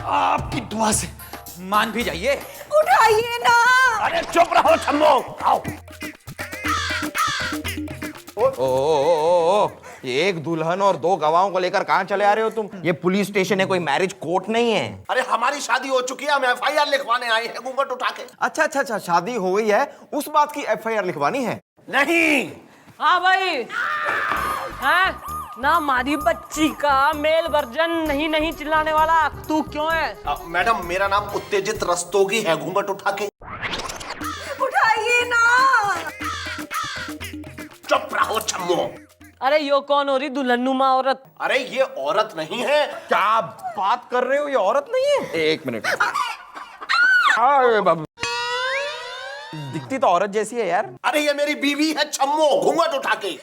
आपकी दुआ से मान भी जाइए। उठाइए ना। अरे चुप रहो छम्मो, आओ। ओ, एक दुल्हन और दो गवाहों को लेकर कहां चले आ रहे हो तुम? ये पुलिस स्टेशन है, कोई मैरिज कोर्ट नहीं है। अरे हमारी शादी हो चुकी है, हम एफआईआर लिखवाने आए हैं घूंघट उठा के। अच्छा, शादी हो गई है, उस बात की एफआईआर लिखवानी है? नहीं। हाँ भाई, हैं ना मारी बच्ची का मेल वर्जन नहीं चिल्लाने वाला तू क्यों है? मैडम मेरा नाम उत्तेजित रस्तोगी है, घूंघट उठा के। उठाइए ना। चुप रहो छम्मो। अरे यो कौन हो रही दुल्हनुमा औरत? अरे ये औरत नहीं है। क्या बात कर रहे हो, ये औरत नहीं है? एक मिनट। अरे बाबू, दिखती तो औरत जैसी है यार। अरे ये मेरी बीवी है छम्मो, घूंघट उठा के।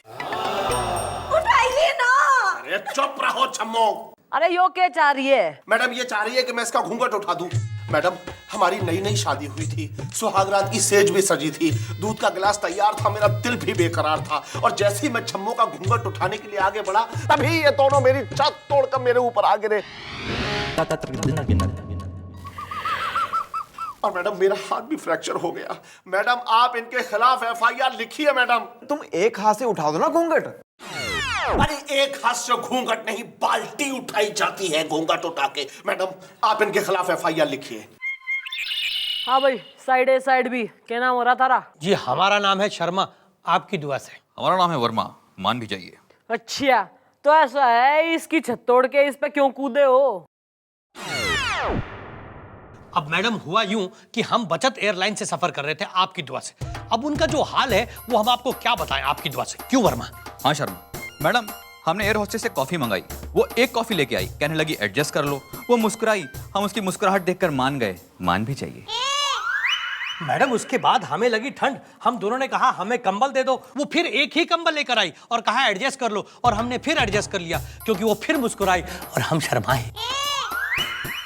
उठाइए ना। अरे चुप रहो छम्मो। अरे यो क्या चाह रही है? मैडम ये चाह रही है कि मैं इसका घूंघट उठा दूं। मैडम हमारी नई शादी हुई थी, सुहागरात की सेज भी सजी थी, दूध का गिलास तैयार था, मेरा दिल भी बेकरार था, और जैसे ही मैं छम्मो का घूंघट उठाने के लिए आगे बढ़ा, तभी ये दोनों मेरी छत तोड़कर मेरे ऊपर आ गिरे। और मैडम मेरा हाथ भी फ्रैक्चर हो गया। मैडम आप इनके खिलाफ एफआईआर लिखिए। मैडम तुम एक हाथ से उठा दो ना घूंघट। अरे एक हाथ से घूंघट नहीं, बाल्टी उठाई जाती है घूंघट उठा के। मैडम आप इनके खिलाफ एफआईआर लिखिए। हाँ भाई, साइड ए साइड बी, क्या नाम हो रहा थारा? जी हमारा नाम है शर्मा, आपकी दुआ से। हमारा नाम है वर्मा, मान भी जाइए। अच्छा, तो ऐसा है, इसकी छत तोड़ के इस पे क्यों कूदे हो? अब मैडम हुआ यूं कि हम बचत एयरलाइन से सफर कर रहे थे आपकी दुआ से। अब उनका जो हाल है वो हम आपको क्या बताएं आपकी दुआ से। क्यों वर्मा? हाँ शर्मा मैडम, हमने एयर होस्टेस से कॉफी मंगाई, वो एक कॉफी लेके आई, कहने लगी एडजस्ट कर लो। वो मुस्कुराई, हम उसकी मुस्कुराहट देखकर मान गए, मान भी चाहिए। मैडम उसके बाद हमें लगी ठंड, हम दोनों ने कहा हमें कंबल दे दो, वो फिर एक ही कंबल लेकर आई और कहा एडजस्ट कर लो, और हमने फिर एडजस्ट कर लिया क्योंकि वो फिर मुस्कुराई और हम शर्माए।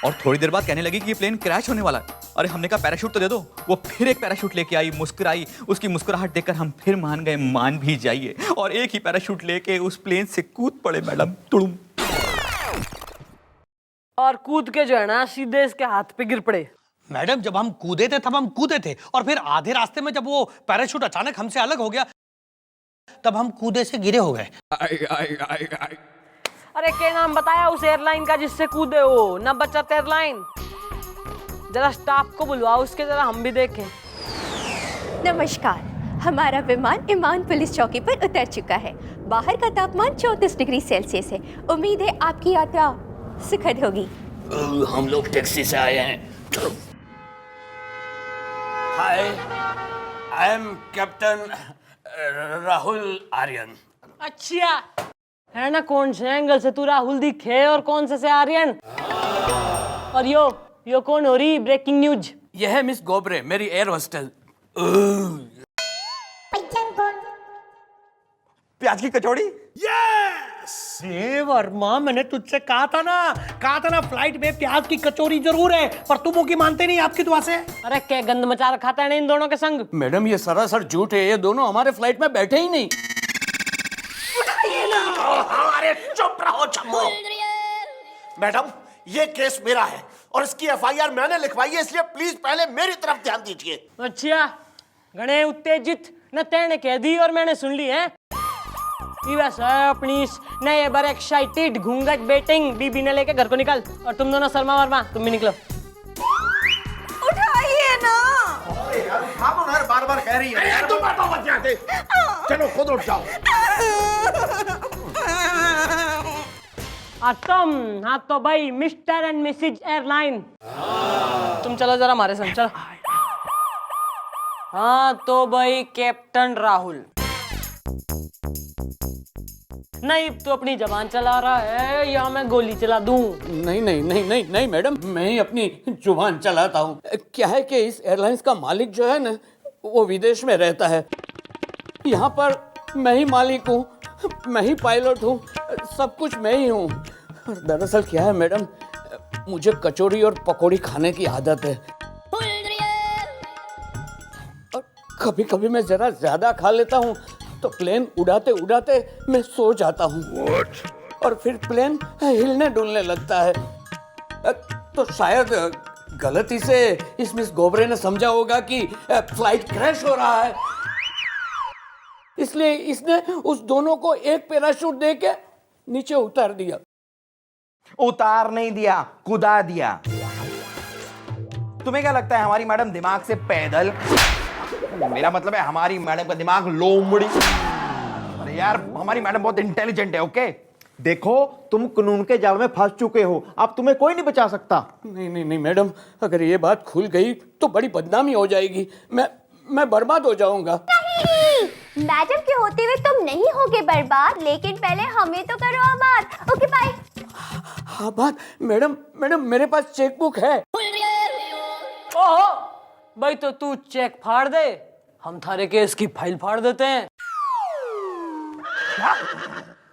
और थोड़ी देर बाद कहने लगी कि ये प्लेन क्रैश होने वाला है। अरे हमने कहा पैराशूट तो दे दो, वो फिर एक पैराशूट लेके आई, मुस्कुराई, उसकी मुस्कुराहट देखकर हम फिर मान गए, मान भी जाइए, और एक ही पैराशूट लेके उस प्लेन से कूद पड़े मैडम, तुड़ुम। और कूद के जो है ना सीधे इसके हाथ पे गिर पड़े। मैडम जब हम कूदे थे तब हम कूदे थे, और फिर आधे रास्ते में जब वो पैराशूट अचानक हमसे अलग हो गया तब हम कूदे से गिरे हो गए। अरे क्या नाम बताया उस एयरलाइन का जिससे कूदे हो? ना बचत एयरलाइन। जरा स्टाफ को बुलवाओ उसके, जरा हम भी देखें। नमस्कार, हमारा विमान इमान पुलिस चौकी पर उतर चुका है। बाहर का तापमान 34 डिग्री सेल्सियस है। उम्मीद है आपकी यात्रा सुखद होगी। हम लोग टैक्सी से आए हैं। Hi, I am captain Rahul Aryan. अच्छा है ना, कौन से एंगल से तू राहुल दिखे और कौन से आर्यन? और यो कौन हो रही? Breaking news. यह है मिस गोबरे, मेरी एयर होस्टेस। प्याज की कचौड़ी। वर्मा मैंने तुझसे कहा था ना फ्लाइट में प्याज की कचौरी जरूर है, पर तुम वो की मानते नहीं आपकी दुआ से। अरे क्या गंद मचा रखा था इन दोनों के संग। मैडम ये सरासर झूठ है, ये दोनों हमारे फ्लाइट में बैठे ही नहीं। अरे चुप रहो छम्मो। मैडम ये केस मेरा है और इसकी एफआईआर मैंने लिखवाई है, इसलिए प्लीज पहले मेरी तरफ ध्यान दीजिए। अच्छा, गणे उत्तेजित न तेने कह दी और मैंने सुन ली है। अपनी नए बार एक्साइटेड घूंघट बेटिंग बीबी ने लेके घर को निकल, और तुम दोनों शर्मा वर्मा तुम भी निकलो। उठाइए ना। अरे यार बार-बार कह रही है यार, तुम बैठो मत यहाँ से। चलो खुद उठ जाओ। तुम हाँ तो भाई मिस्टर एंड मिसेज एयरलाइन, तुम चलो जरा हमारे संग चलो। हाँ तो भाई कैप्टन राहुल, नहीं तो अपनी जबान चला रहा है या मैं गोली चला दूं? नहीं मैडम, मैं ही अपनी जुबान चलाता हूँ। क्या है कि इस एयरलाइंस का मालिक जो है ना वो विदेश में रहता है, यहाँ पर मैं ही मालिक हूँ, मैं ही पायलट हूँ, सब कुछ मैं ही हूँ। दरअसल क्या है मैडम, मुझे कचौड़ी और पकौड़ी खाने की आदत है, और कभी कभी मैं जरा ज्यादा खा लेता हूँ तो प्लेन उड़ाते उड़ाते मैं सो जाता हूँ और फिर प्लेन हिलने डुलने लगता है। तो शायद गलती से इस मिस गोबरे ने समझा होगा कि फ्लाइट क्रैश हो रहा है, इसलिए इसने उस दोनों को एक पैराशूट देके नीचे उतार दिया। उतार नहीं दिया, कुदा दिया। तुम्हें क्या लगता है हमारी मैडम दिमाग से पैदल? मेरा मतलब है हमारी मैडम का दिमाग लोमड़ी। अरे यार, हमारी मैडम बहुत इंटेलिजेंट है। ओके, देखो तुम कानून के जाल में फंस चुके हो, अब तुम्हें कोई नहीं बचा सकता। नहीं नहीं नहीं मैडम, अगर ये बात खुल गई तो बड़ी बदनामी हो जाएगी। मैं बर्बाद हो जाऊंगा। नहीं, मैडम के होते हुए तुम नहीं होगे बर्बाद, लेकिन पहले हमें तो करो आबाद। Okay bye. हाँ बात मैडम मेरे पास चेकबुक है। ओहो भाई, तो तू चेक फाड़ दे, हम थारे केस की फाइल फाड़ देते हैं।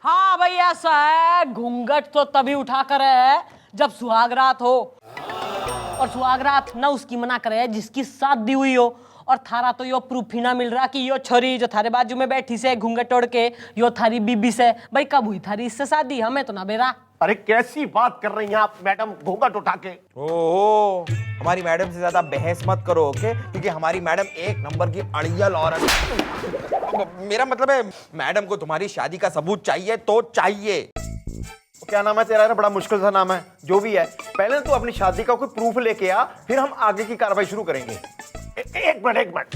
हाँ भाई, ऐसा है, घूंघट तो तभी उठा कर है जब सुहागरात हो, और सुहागरात ना उसकी मना करे जिसकी शादी हुई हो। और थारा तो यो प्रूफ ही ना मिल रहा कि यो छोरी जो थारे बाजू में बैठी से घूंघट तोड़ के यो थारी बीबी से। भाई कब हुई थारी इससे शादी, हमें तो ना बेरा। अरे कैसी बात कर रही हैं आप मैडम, घूंघट उठा के। ओहो, हमारी मैडम से ज्यादा बहस मत करो, ओके? क्योंकि हमारी मैडम एक नंबर की अड़ियल औरत। मेरा मतलब है मैडम को तुम्हारी शादी का सबूत चाहिए तो चाहिए। क्या नाम है तेरा? बड़ा मुश्किल सा नाम है। जो भी है, पहले तू अपनी शादी का कोई प्रूफ लेके आ, फिर हम आगे की कार्रवाई शुरू करेंगे। एक मिनट।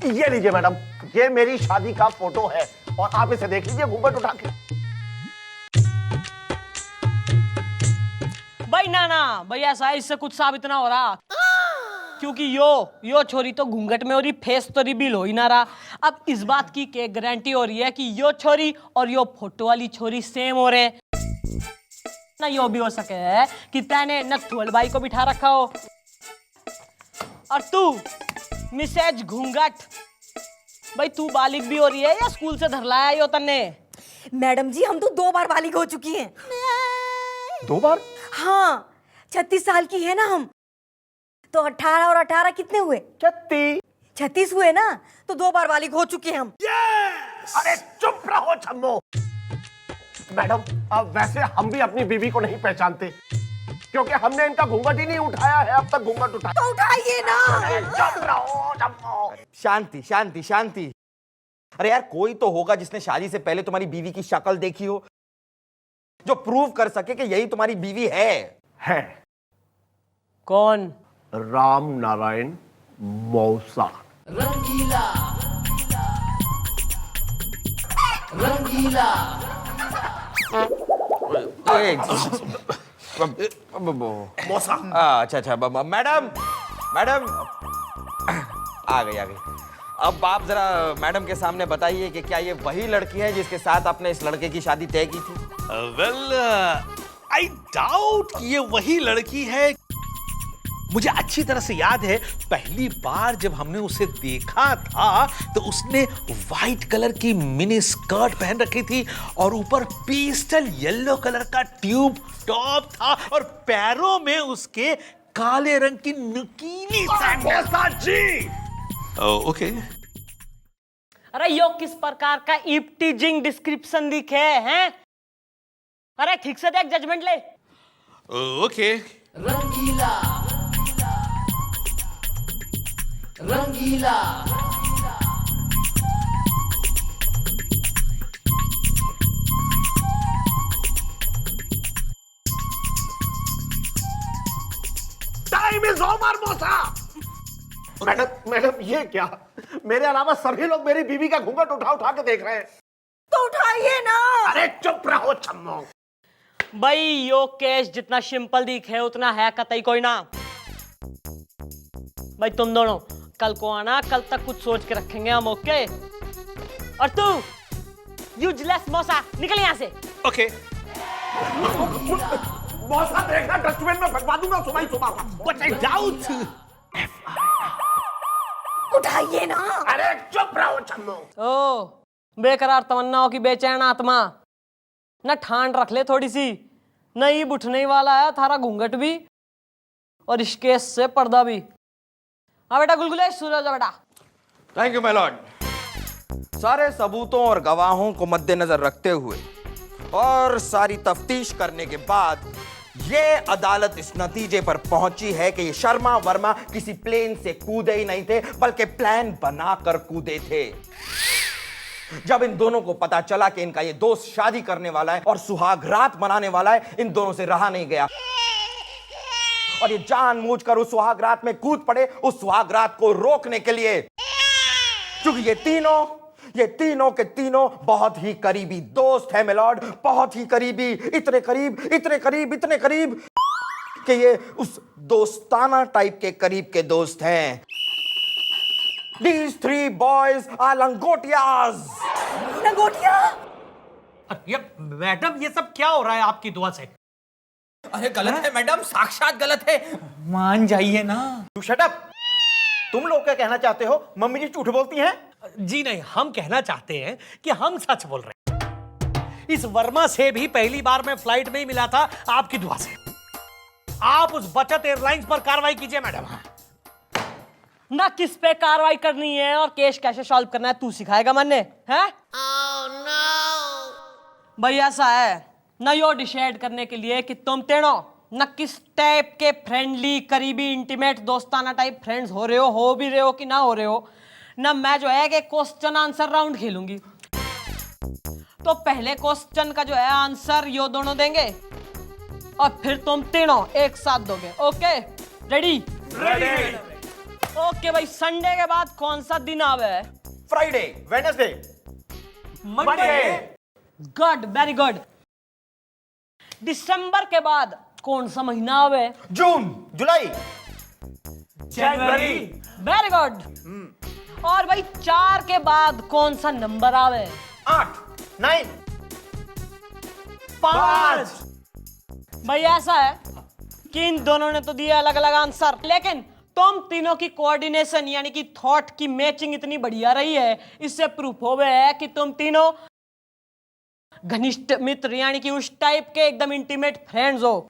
ये लीजिए मैडम, ये मेरी शादी का फोटो है और आप इसे देख लीजिए घूंघट उठा के। भाई ना भाई, ऐसा इससे कुछ साबित ना हो रहा, क्योंकि यो छोरी तो घूंघट में हो रही, फेस तो रिवील हो ही ना रहा। अब इस बात की क्या गारंटी हो रही है कि यो छोरी और यो फोटो वाली छोरी सेम हो रहे? ना यो भी हो सके है कि तैने नथुअल बाई को बिठा रखा हो और तू मिसेज घूंघट, भाई तू बालिग भी हो रही है या स्कूल से धर लाया यो तन्ने? मैडम जी, हम तो 2 बार बालिग हो चुकी हैं। 2 बार? हाँ, 36 साल की है ना हम, तो 18 और 18 कितने हुए? 36 हुए ना, तो 2 बार बालिग हो चुके हैं हम। अरे चुप रहो छम्मो। मैडम, अब वैसे हम भी अपनी बीवी को नहीं पहचानते, क्योंकि हमने इनका घूंघट ही नहीं उठाया है अब तक। घूंघट उठाया तो उठाइए ना। अरे चुप रहो छम्मो। शांति शांति शांति। अरे यार, कोई तो होगा जिसने शादी से पहले तुम्हारी बीवी की शक्ल देखी हो, जो प्रूव कर सके कि यही तुम्हारी बीवी है। कौन? राम नारायण मौसा। रंगीला रंगीला। मौसा। अच्छा, मैडम आ गई। अब आप जरा मैडम के सामने बताइए कि क्या ये वही लड़की है जिसके साथ आपने इस लड़के की शादी तय की थी? वेल, आई डाउट कि ये वही लड़की है। मुझे अच्छी तरह से याद है, पहली बार जब हमने उसे देखा था तो उसने व्हाइट कलर की मिनी स्कर्ट पहन रखी थी और ऊपर पेस्टल येलो कलर का ट्यूब टॉप था और पैरों में उसके काले रंग की नुकीली सैंडल। ओके। अरे यो किस प्रकार का ईपटीजिंग डिस्क्रिप्शन दिखे हैं? अरे ठीक से देख, जजमेंट ले। ओके। रंगीला रंगीला। टाइम इज ओवर मौसा। मैडम ये क्या? मेरे अलावा सभी लोग मेरी बीवी का घूंघट उठा के देख रहे हैं। तो उठाइए ना। अरे चुप रहो छम्मो। भाई यो केस जितना सिंपल दिखे उतना है कतई कोई ना। भाई तुम दोनों कल को आना, कल तक कुछ सोच के रखेंगे हम, ओके? और तू यूजलेस मौसा, निकल यहाँ से। ओके। मौसा देखना, डस्टबिन में फेंकवा दूंगा सुबह। But I doubt. उठाइए ना। अरे चुप रहो छम्मो। ओ बेकरार तमन्नाओं की बेचैन आत्मा, न ठान रख ले थोड़ी सी। नहीं बुठने वाला है थारा घूंघट भी और इस केस से पर्दा भी। हाँ बेटा गुलगुले, सूरज बेटा। Thank you my Lord. सारे सबूतों और गवाहों को मद्देनजर रखते हुए और सारी तफ्तीश करने के बाद ये अदालत इस नतीजे पर पहुंची है कि ये शर्मा वर्मा किसी प्लेन से कूदे ही नहीं थे, बल्कि प्लान बनाकर कूदे थे। जब इन दोनों को पता चला कि इनका ये दोस्त शादी करने वाला है और सुहाग रात मनाने वाला है, इन दोनों से रहा नहीं गया और ये जानबूझकर उस सुहाग रात में कूद पड़े, उस सुहाग रात को रोकने के लिए। क्योंकि ये तीनों के तीनों बहुत ही करीबी दोस्त हैं मिलॉर्ड, बहुत ही करीबी, इतने करीब कि ये उस दोस्ताना टाइप के करीब के दोस्त हैं। These 3 boys are लंगोटियाज। लंगोटिया? ये मैडम, ये सब क्या हो रहा है आपकी दुआ से? अरे गलत है मैडम, साक्षात गलत है, मान जाइए ना। तू शट अप। तुम लोग क्या कहना चाहते हो? मम्मी जी झूठ बोलती हैं? जी नहीं, हम कहना चाहते हैं कि हम सच बोल रहे हैं। इस वर्मा से भी पहली बार मैं फ्लाइट में ही मिला था आपकी दुआ से। आप उस बचत एयरलाइंस पर कार्रवाई कीजिए मैडम। ना किस पे कार्रवाई करनी है और केस कैसे सॉल्व करना है तू सिखाएगा मन्ने, हैं? भाई ऐसा है ना, यो डिसाइड करने के लिए कि तुम तीनों न किस टाइप के फ्रेंडली, करीबी, इंटीमेट, दोस्ताना टाइप फ्रेंड्स हो भी रहे हो कि ना हो रहे हो ना, मैं जो है कि क्वेश्चन आंसर राउंड खेलूंगी। तो पहले क्वेश्चन का जो है आंसर यो दोनों देंगे और फिर तुम तीनों एक साथ दोगे। Okay, ready? ओके भाई, संडे के बाद कौन सा दिन आवे? Friday, Wednesday, Monday. Good, very good. दिसंबर के बाद कौन सा महीना आवे? जून, जुलाई, जनवरी। Very good. और भाई 4 के बाद कौन सा नंबर आवे? 8, 9, 5। भाई ऐसा है कि इन दोनों ने तो दिए अलग अलग आंसर, लेकिन तुम तीनों की कोऑर्डिनेशन यानी कि थॉट की मैचिंग इतनी बढ़िया रही है, इससे प्रूफ हो गया है कि तुम तीनों घनिष्ठ मित्र यानी कि उस टाइप के एकदम इंटीमेट फ्रेंड्स हो।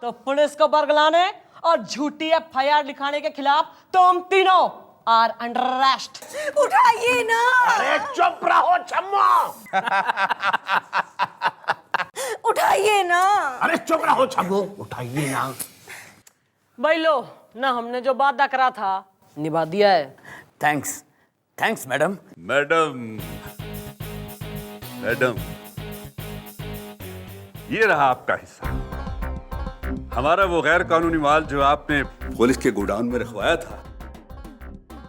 तो पुलिस को बरगलाने और झूठी एफआईआर लिखाने के खिलाफ तुम तीनों आर अंडर अरेस्ट। उठाइए ना। अरे चुप रहो छम्मा। उठाइए ना। अरे चुप रहो छम्मो, उठाइए ना। भाई लो ना, हमने जो वादा करा था निभा दिया है। Thanks madam. मैडम, ये रहा आपका हिस्सा। हमारा वो गैर कानूनी माल जो आपने पुलिस के गोडाउन में रखवाया था,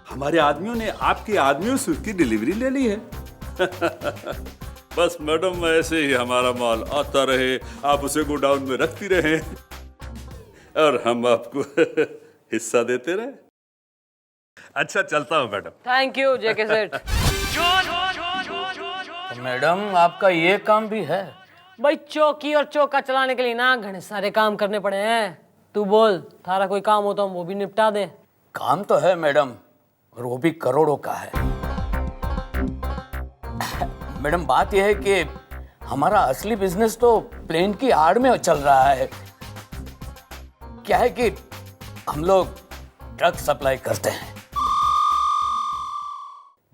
हमारे आदमियों ने आपके आदमियों से उसकी डिलीवरी ले ली है। बस मैडम, ऐसे ही हमारा माल आता रहे, आप उसे गोडाउन में रखती रहे और हम आपको हिस्सा देते रहे। अच्छा, चलता हूं मैडम। थैंक यू जेके सेठ। तो मैडम, आपका ये काम भी है? भाई चौकी और चौका चलाने के लिए ना घने सारे काम करने पड़े हैं। तू बोल, थारा कोई काम हो तो हम वो भी निपटा दें। काम तो है मैडम, और वो भी करोड़ों का है। मैडम, बात यह है कि हमारा असली बिजनेस तो प्लेन की आड़ में चल रहा है। क्या है कि हम लोग ड्रग सप्लाई करते हैं।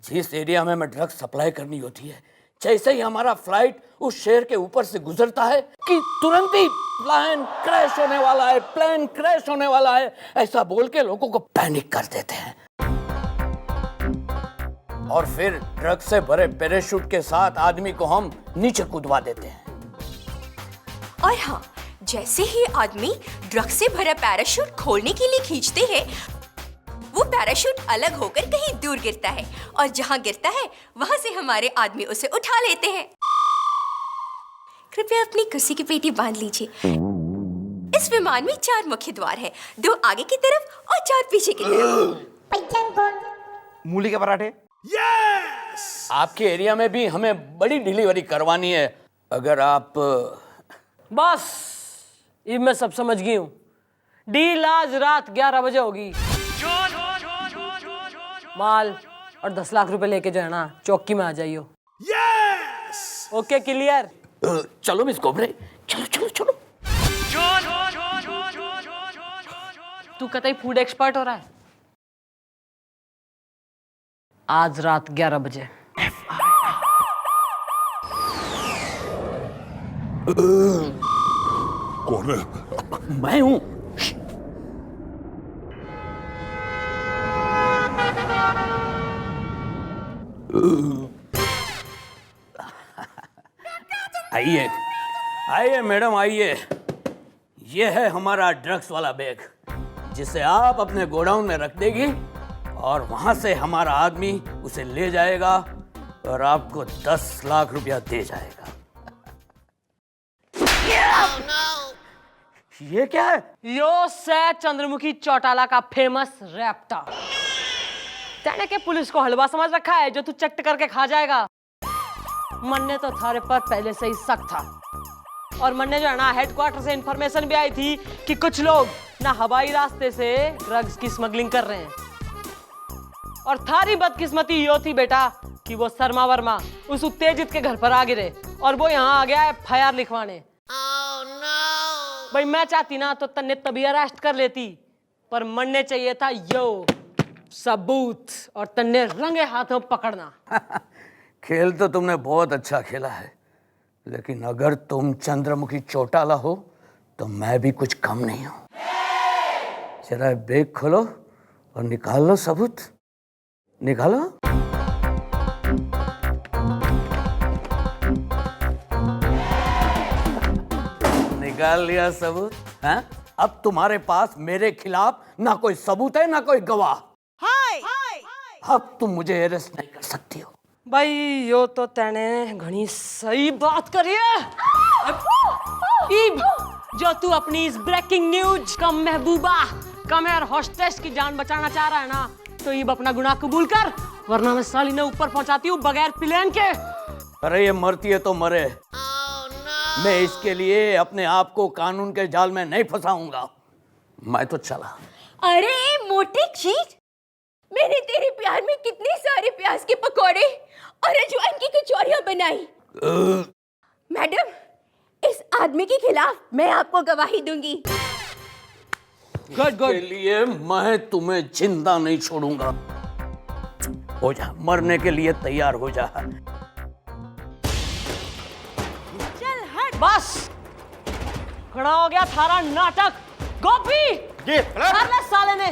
जिस एरिया में हमें ड्रग सप्लाई करनी होती है, जैसे ही हमारा फ्लाइट उस शहर के ऊपर से गुजरता है कि तुरंत ही प्लेन क्रैश होने वाला है, ऐसा बोल के लोगों को पैनिक कर देते हैं और फिर ड्रग से भरे पैराशूट के साथ आदमी को हम नीचे कूदवा देते हैं। और हाँ, जैसे ही आदमी ड्रग से भरा पैराशूट खोलने के लिए खींचते हैं, वो पैराशूट अलग होकर कहीं दूर गिरता है और जहाँ गिरता है वहाँ से हमारे आदमी उसे उठा लेते हैं। कृपया अपनी कुर्सी की पेटी बांध लीजिए। इस विमान में 4 मुख्य द्वार है, 2 आगे की तरफ और 4 पीछे की तरफ। मूली के पराठे। आपके एरिया में भी हमें बड़ी डिलीवरी करवानी है। अगर आप बस ये मैं सब समझ गई हूँ। डील आज रात 11 बजे होगी। माल और 10 लाख रुपए लेके जो है ना, चौकी में आ जाइयो। Okay, clear? चलो मिस कोबरे, चलो। तू कतई फूड एक्सपर्ट हो रहा है। आज रात 11 बजे। कौन है? मैं हूं। आइए आइए मैडम आइए। ये है हमारा ड्रग्स वाला बैग जिसे आप अपने गोडाउन में रख देगी और वहां से हमारा आदमी उसे ले जाएगा और आपको 10 लाख रुपया दे जाएगा। ये क्या है? यो से चंद्रमुखी चौटाला का फेमस रैप्टर। तेने के पुलिस को हलवा समझ रखा है जो तू चट करके खा जाएगा। मन्ने तो थारे पर पहले से ही शक था और मन्ने जो है ना हेडक्वार्टर से इंफॉर्मेशन भी आई थी कि कुछ लोग ना हवाई रास्ते से ड्रग्स की स्मगलिंग कर रहे हैं। और थारी बदकिस्मती यो थी बेटा कि वो शर्मा वर्मा उस उत्तेजित के घर पर आ गिरे और वो यहाँ आ गया FIR लिखवाने। भाई मैं चाहती ना तो तन्ने तभी अरेस्ट कर लेती, पर मन्ने चाहिए था यो सबूत और तन्ने रंगे हाथों पकड़ना। खेल तो तुमने बहुत अच्छा खेला है, लेकिन अगर तुम चंद्रमुखी चौटाला हो तो मैं भी कुछ कम नहीं हूं। जरा बैग खोलो और निकाल लो सबूत। निकालो। निकाल लिया सबूत? हैं? अब तुम्हारे पास मेरे खिलाफ ना कोई सबूत है ना कोई गवाह। अब तुम मुझे अरेस्ट नहीं कर सकती हो। भाई यो तो तेने घनी सही बात करी है। ईब, जो तू अपनी इस ब्रेकिंग न्यूज कम महबूबा कम एयर होस्टेस की जान बचाना चाह रहा है ना, तो ईब अपना गुनाह कबूल कर, वरना मैं साली ने ऊपर पहुंचाती हूँ बगैर प्लेन के। अरे ये मरती है तो मरे। मैं इसके लिए अपने आप को कानून के जाल में नहीं फंसाऊंगा। मैं तो चला। अरे मोटी चीज, मैंने तेरे प्यार में कितने सारे प्याज के पकौड़े और अजवाइन की कचौरियां बनाई। मैडम, इस आदमी के खिलाफ मैं आपको गवाही दूंगी। Good good. के लिए मैं तुम्हें जिंदा नहीं छोड़ूंगा। हो जा, मरने के लिए तैयार हो जा। चल हट। बस खड़ा हो गया थारा नाटक। गोपी जी साले ने।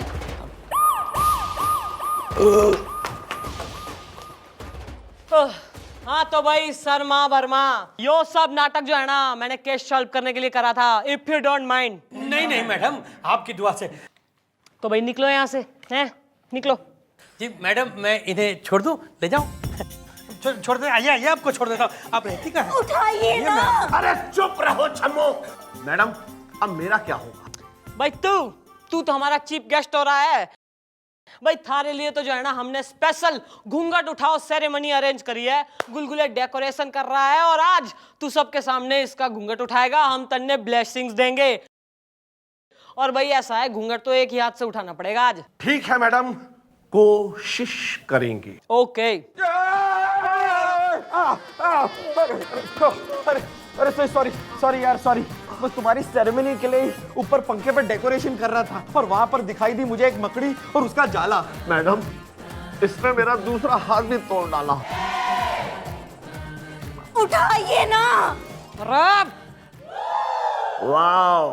हाँ तो भाई शर्मा वर्मा, यो सब नाटक जो है ना मैंने केस सॉल्व करने के लिए करा था। If you don't mind. नहीं नहीं मैडम, आपकी दुआ से। तो भाई निकलो यहाँ से, हैं? निकलो। जी मैडम, मैं इन्हें छोड़ दूं? ले जाऊं? छोड़ दे। आइए आइए, आपको छोड़ देता हूँ। आप रहती कहाँ हैं? उठाइए ना। अरे चुप रहो छम्मो। मैडम, अब मेरा क्या होगा? भाई तू तो हमारा चीफ गेस्ट हो रहा है। भाई थारे लिए तो जो है ना हमने स्पेशल घूंघट उठाओ सेरेमनी अरेंज करी है। गुलगुले डेकोरेशन कर रहा है और आज तू सबके सामने इसका घूंघट उठाएगा, हम तन्ने ब्लेसिंग्स देंगे। और भाई ऐसा है, घूंघट तो एक ही हाथ से उठाना पड़ेगा आज। ठीक है मैडम, कोशिश करेंगे। ओके। अरे सॉरी यार, सॉरी। बस तुम्हारी सेरेमनी के लिए ऊपर पंखे पर डेकोरेशन कर रहा था और वहां पर दिखाई दी मुझे एक मकड़ी और उसका जाला। मैडम, इसने मेरा दूसरा हाथ भी तोड़ डाला। उठाइए ना। वाओ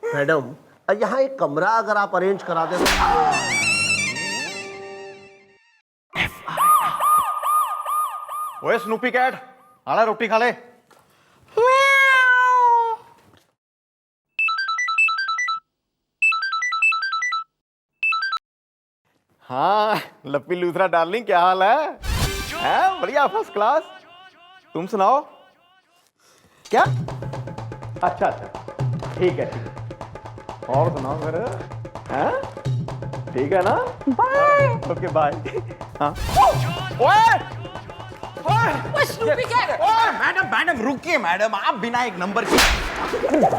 मैडम, यहाँ एक कमरा अगर आप अरेंज करा दे तो। ओए स्नूपी कैट, आला रोटी खा ले। हाँ लप्पी लूथरा डार्लिंग, क्या हाल है? हैं? बढ़िया, फर्स्ट क्लास। तुम सुनाओ। क्या? अच्छा, ठीक है। और सुनाओ फिर। हैं? ठीक है ना? बाय। Okay bye. हाँ। ओए! मैडम रुकिए मैडम, आप बिना एक नंबर की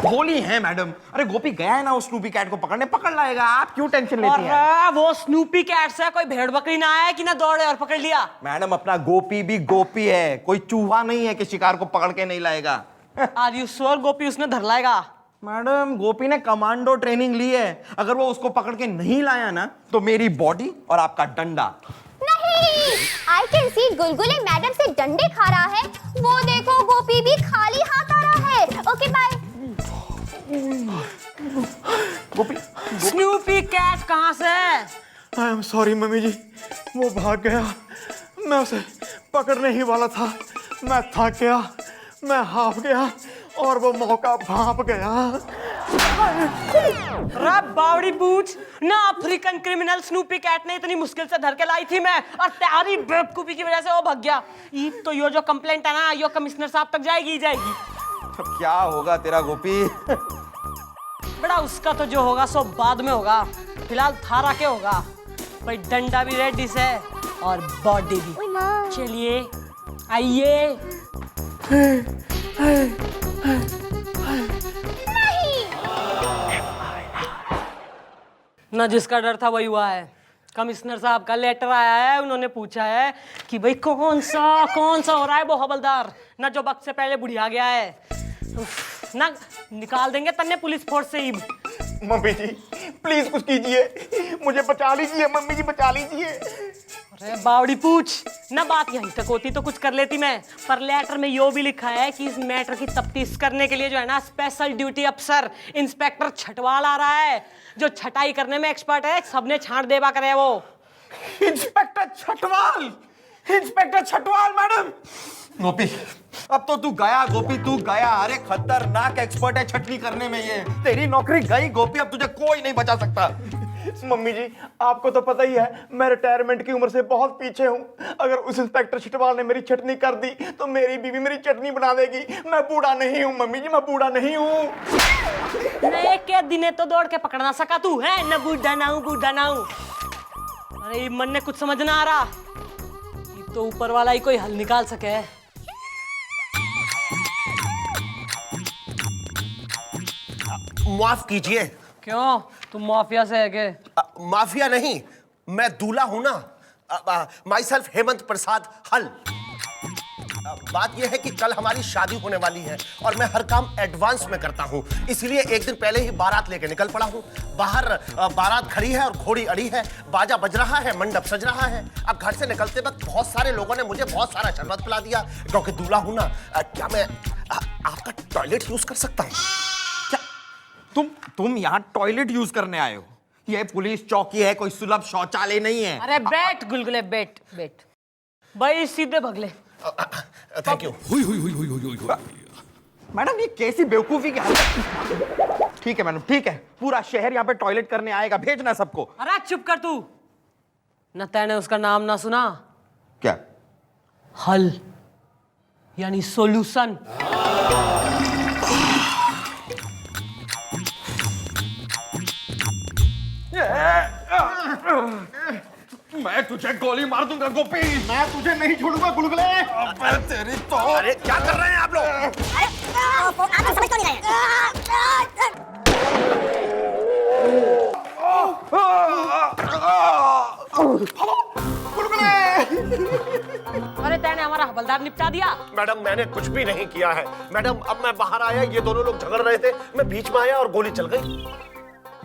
भोली हैं मैडम। अरे गोपी गया है ना उस स्नूपी कैट को पकड़ने, पकड़ लाएगा। आप क्यों टेंशन लेती हैं? वो स्नूपी कैट से कोई भेड़ बकरी ना आया कि ना दौड़े और पकड़ लिया। मैडम, अपना गोपी भी गोपी है, कोई चूहा नहीं है कि शिकार को पकड़ के नहीं लाएगा। आर यू श्योर गोपी उसने धर लाएगा? मैडम, गोपी ने कमांडो ट्रेनिंग ली है। अगर वो उसको पकड़ के नहीं लाया ना तो मेरी बॉडी और आपका डंडा। नहीं, I can see gulgule madam से डंडे खा रहा है। वो देखो गोपी भी खाली हाथ आ रहा है। Okay bye. Gopi Snoopy cat कहाँ से? I am sorry mummy ji, वो भाग गया। मैं उसे पकड़ने ही वाला था। मैं थक गया, मैं हाफ गया और वो मौका भाप गया। रब बावड़ी पूछ ना, अफ्रीकन क्रिमिनल स्नूपी कैट ने इतनी मुश्किल से धर के लाई थी मैं, और तुम्हारी बेवकूफी की वजह से वो भाग गया। ये तो यो जो कंप्लेंट है ना, यो कमिश्नर साहब तक जाएगी ही जाएगी। तो क्या होगा तेरा गोपी? बड़ा उसका तो जो होगा सो बाद में होगा, फिलहाल थारा के होगा भाई। डंडा भी रेडी से और बॉडी भी। चलिए आइए। ना जिसका डर था वही हुआ है। कमिश्नर साहब का लेटर आया है, उन्होंने पूछा है कि भाई कौन सा हो रहा है वो हवलदार, ना जो वक्त से पहले बुढ़िया गया है। ना निकाल देंगे तन्ने पुलिस फोर्स से ही। मम्मी जी प्लीज कुछ कीजिए, मुझे बचा लीजिए। मम्मी जी बचा लीजिए। अरे बावड़ी पूछ ना, बात यहीं तक होती तो कुछ कर लेती मैं, पर लेटर में यो भी लिखा है कि इस मैटर की तफ्तीश करने के लिए जो है ना, स्पेशल ड्यूटी अफसर इंस्पेक्टर छटवाल आ रहा है, जो छटाई करने में एक्सपर्ट है। सबने छांट देवा करे वो। Inspector Chhatwal, inspector Chhatwal madam. Gopi अब तो तू गया, गोपी तू गया। अरे खतरनाक एक्सपर्ट है छटनी करने में ये। तेरी नौकरी गई गोपी, अब तुझे कोई नहीं बचा सकता। मम्मी जी आपको तो पता ही है मैं रिटायरमेंट की उम्र से बहुत पीछे हूँ। अगर उस इंस्पेक्टर छटवाल ने मेरी चटनी कर दी तो मेरी बीवी मेरी चटनी बना देगी। मैं बूढ़ा नहीं हूँ मम्मी जी, मैं बूढ़ा नहीं हूँ। नए के दिने तो दौड़ के पकड़ना सका तू है न, बूढ़ा ना हूँ, बूढ़ा ना हूँ। अरे ये मन ने कुछ समझ ना आ रहा, ये तो ऊपर वाला ही कोई हल निकाल सके। माफ कीजिए। क्यों, तुम माफिया से है के? माफिया नहीं, मैं दूल्हा हूं ना। माई सेल्फ हेमंत प्रसाद हल। बात यह है कि कल हमारी शादी होने वाली है और मैं हर काम एडवांस में करता हूं, इसलिए एक दिन पहले ही बारात लेके निकल पड़ा हूं। बाहर बारात खड़ी है और घोड़ी अड़ी है, बाजा बज रहा है, मंडप सज रहा है। अब घर से निकलते वक्त बहुत सारे लोगों ने मुझे बहुत सारा शरबत पिला दिया, क्योंकि दूल्हा हूं ना। क्या मैं आपका टॉयलेट यूज कर सकता हूं? तुम यहाँ टॉयलेट यूज करने आए हो? ये पुलिस चौकी है, कोई सुलभ शौचालय नहीं है। अरे बैठ गुलगुले, बैठ बैठ भाई, सीधे भगले। Thank you. मैडम ये कैसी बेवकूफी की हालत। ठीक है मैडम, ठीक है, पूरा शहर यहाँ पे टॉयलेट करने आएगा, भेजना सबको। अरे चुप कर तू, न तैने उसका नाम ना सुना? क्या? हल यानी सॉल्यूशन। मैं तुझे गोली मार दूंगा गोपी। मैं तुझे नहीं छोड़ूंगा गुलगुले। अबे तेरी तो। अरे क्या कर रहे हैं आप लोग? आप समझ तो नहीं रहे। अरे तैने हमारा हवलदार निपटा दिया। मैडम मैंने कुछ भी नहीं किया है। मैडम अब मैं बाहर आया, ये दोनों लोग झगड़ रहे थे, मैं बीच में आया और गोली चल गई।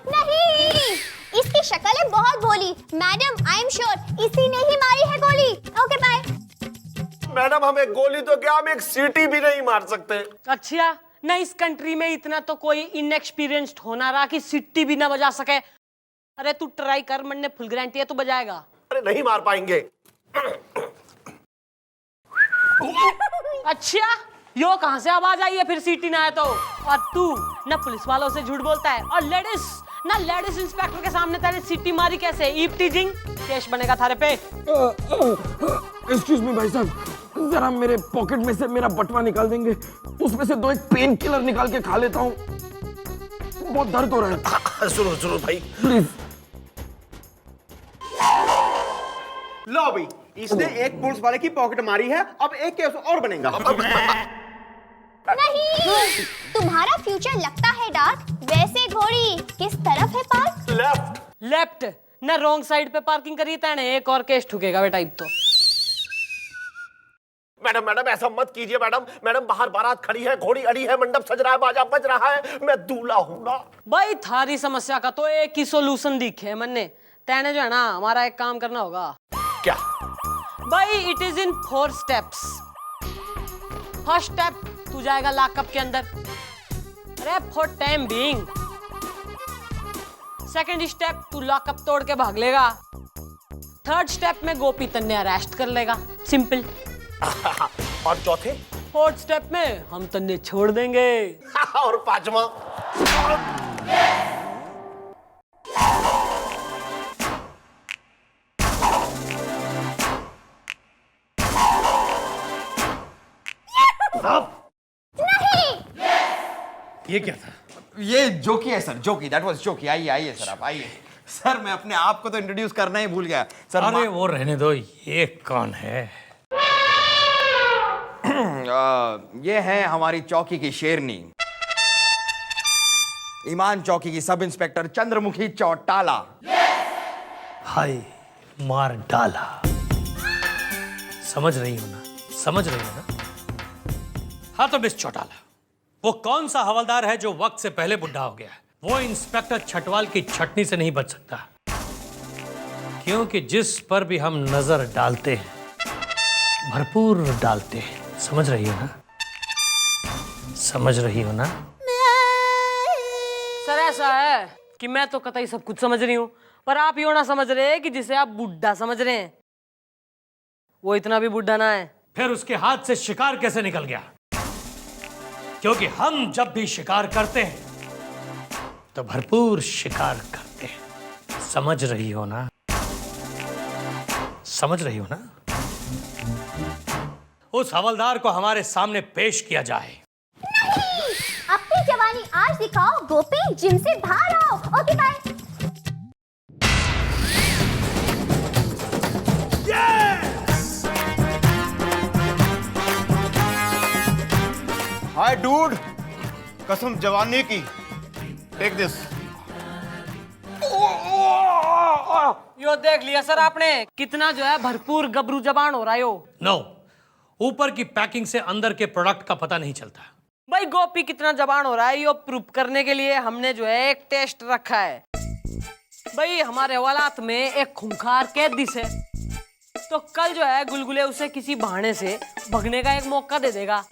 नहीं, इसकी शक्ल है बहुत भोली। मैडम आई एम श्योर इसी ने ही मारी है गोली। Okay bye. मैडम हमें गोली तो क्या, हम एक सीटी भी नहीं मार सकते। अच्छा ना, इस कंट्री में इतना तो कोई इनएक्सपीरियंस्ड होना रहा कि सिट्टी भी ना बजा सके। अरे तू ट्राई कर, मन ने फुल गारंटी है तू बजाएगा। अरे नहीं मार पाएंगे। अच्छा यो कहां से आवाज आई है फिर सीटी ना है तो? और तू ना पुलिस वालों से झूठ बोलता है, और लेडीज इंस्पेक्टर के सामने तेरे सीटी मारी कैसे? ईव टीजिंग केस बनेगा थारे पे। एक्सक्यूज मी भाई साहब, जरा मेरे पॉकेट में से मेरा बटवा निकाल देंगे? उसमें से 2 पेन किलर निकाल के खा लेता हूँ, बहुत दर्द हो रहा है। जरूर जरूर भाई, प्लीज। लो भाई, इसने एक पुलिस वाले की पॉकेट मारी है, अब एक केस और बनेगा। नहीं, तुम्हारा फ्यूचर लगता है डार्क। वैसे घोड़ी किस तरफ है पार्क? लेफ्ट। लेफ्ट ना, रॉन्ग साइड पे पार्किंग करी तैने, एक और केस ठुकेगा बेटा तो। मैडम मैडम ऐसा मत कीजिए मैडम। मैडम बाहर बारात खड़ी है, घोड़ी अड़ी है, मंडप सज रहा है, बाजा बज रहा है, मैं दूल्हा हूं ना। भाई थारी समस्या का तो एक ही सॉल्यूशन दिखे मन ने। तैने जो है ना, हमारा एक काम करना होगा। क्या? भाई it is in 4 steps. First step, तू जाएगा लॉकअप के अंदर। अरे for time being. Second step तू लॉकअप तोड़ के भाग लेगा। थर्ड स्टेप में गोपी तन्ने अरेस्ट कर लेगा। सिंपल। और चौथे? फोर्थ स्टेप में हम तन्ने छोड़ देंगे। और पांचवा? ये क्या था? ये जोकी है सर, जोकी। दैट वाज जोकी। आइए आइए सर, आप आइए। सर मैं अपने आप को तो इंट्रोड्यूस करना ही भूल गया सर। अरे वो रहने दो, ये कौन है? ये है हमारी चौकी की शेरनी, ईमान चौकी की सब इंस्पेक्टर चंद्रमुखी चौटाला। हाय मार डाला। समझ रही हो ना? समझ रही हो ना? हाँ तो मिस चौटाला, वो कौन सा हवलदार है जो वक्त से पहले बुढ़ा हो गया? वो इंस्पेक्टर छटवाल की छटनी से नहीं बच सकता, क्योंकि जिस पर भी हम नजर डालते हैं भरपूर डालते हैं। समझ रही हो ना? समझ रही हो ना? सर ऐसा है कि मैं तो कतई सब कुछ समझ रही हूँ, पर आप यो ना समझ रहे कि जिसे आप बुढ़ा समझ रहे हैं वो इतना भी बुढ़ा ना है। फिर उसके हाथ से शिकार कैसे निकल गया? क्योंकि हम जब भी शिकार करते हैं तो भरपूर शिकार करते हैं। समझ रही हो ना? समझ रही हो ना? उस हवलदार को हमारे सामने पेश किया जाए। अपनी जवानी आज दिखाओ गोपी, जिम से बाहर आओ। Okay bye. हाय डूड, कसम जवानी की, टेक दिस। यो देख लिया सर आपने कितना जो है भरपूर गबरू जबान हो रहा है यो। नो, ऊपर की पैकिंग से अंदर के प्रोडक्ट का पता नहीं चलता। भाई गोपी कितना जबान हो रहा है यो प्रूफ करने के लिए हमने जो है एक टेस्ट रखा है। भाई हमारे हवालात में एक खूंखार कैदी से, तो कल जो है गुलगुले उसे किसी बहाने से भगने का एक मौका दे देगा,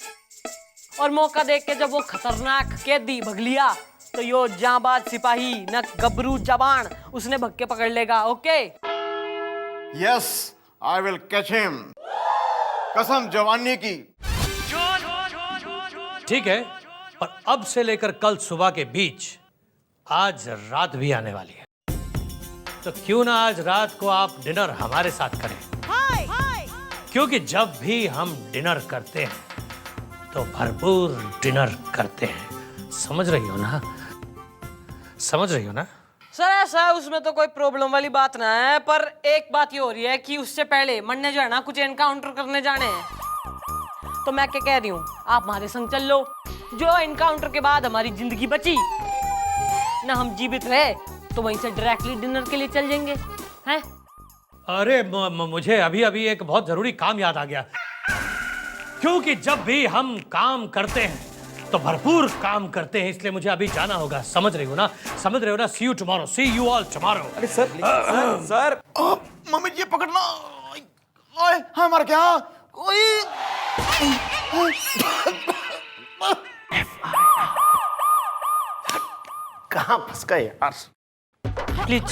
और मौका देख के जब वो खतरनाक कैदी भग लिया तो यो जांबाज सिपाही न गबरू जबान उसने भग के पकड़ लेगा। Okay? Yes, I will catch him, कसम जवानी की। ठीक है, पर अब से लेकर कल सुबह के बीच आज रात भी आने वाली है, तो क्यों ना आज रात को आप डिनर हमारे साथ करें? क्योंकि जब भी हम डिनर करते हैं तो भरपूर डिनर करते हैं। समझ रही हो ना? समझ रही हो ना? सर ऐसा है उसमें तो कोई प्रॉब्लम वाली बात ना है, पर एक बात ये हो रही है कि उससे पहले मन ने जो है ना कुछ एनकाउंटर करने जाने हैं। तो मैं क्या कह रही हूँ, आप हमारे संग चल लो। जो एनकाउंटर के बाद हमारी जिंदगी बची ना, हम जीवित रहे तो वहीं से डायरेक्टली डिनर के लिए चल जाएंगे। हैं? अरे मुझे अभी अभी एक बहुत जरूरी काम याद आ गया, क्योंकि जब भी हम काम करते हैं तो भरपूर काम करते हैं, इसलिए मुझे अभी जाना होगा। समझ रही हो ना? समझ रहे हो ना? See you tomorrow, see you all tomorrow. अरे सर सर मम्मी ये पकड़ना। ओए हाँ, मर गया। ओए कहाँ फंस गए यार? प्लीज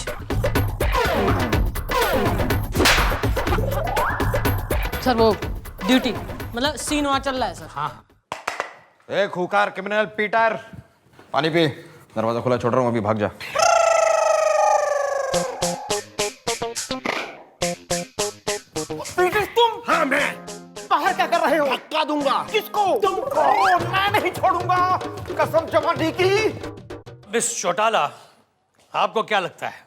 सर, वो ड्यूटी मतलब सीन वहां चल रहा है सर। हाँ, ए खूंखार क्रिमिनल पीटर, पानी पी। दरवाजा खुला छोड़ रहा हूँ, अभी भाग जा। पीटर तुम? हाँ मैं। बाहर क्या कर रहे हो? धक्का दूंगा। किसको? तुमको। मैं नहीं छोड़ूंगा, कसम जवानी की। मिस चौटाला, आपको क्या लगता है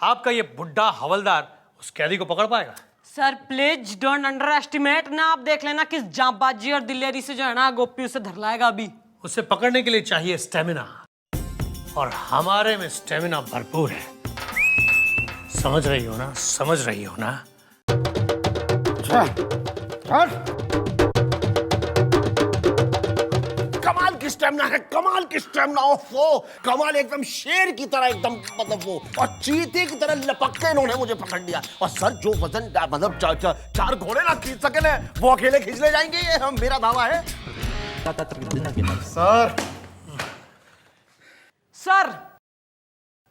आपका ये बुड्ढा हवलदार उस कैदी को पकड़ पाएगा? Sir please don't under estimate ना। आप देख लेना किस जांबाजी और दिलेरी से जो है ना गोपी उसे धर लाएगा। अभी उसे पकड़ने के लिए चाहिए स्टेमिना, और हमारे में स्टेमिना भरपूर है। समझ रही हो ना? समझ रही हो ना? कमाल की स्टेमिना है, कमाल की स्टेमिना। वो कमाल, एकदम शेर की तरह, एकदम मतलब वो, और चीते की तरह लपक के इन्होंने मुझे पकड़ लिया। और सर जो वजन मतलब चार घोड़े ना खींच सके ना, वो अकेले खींच ले जाएंगे, ये हम मेरा दावा है। सर सर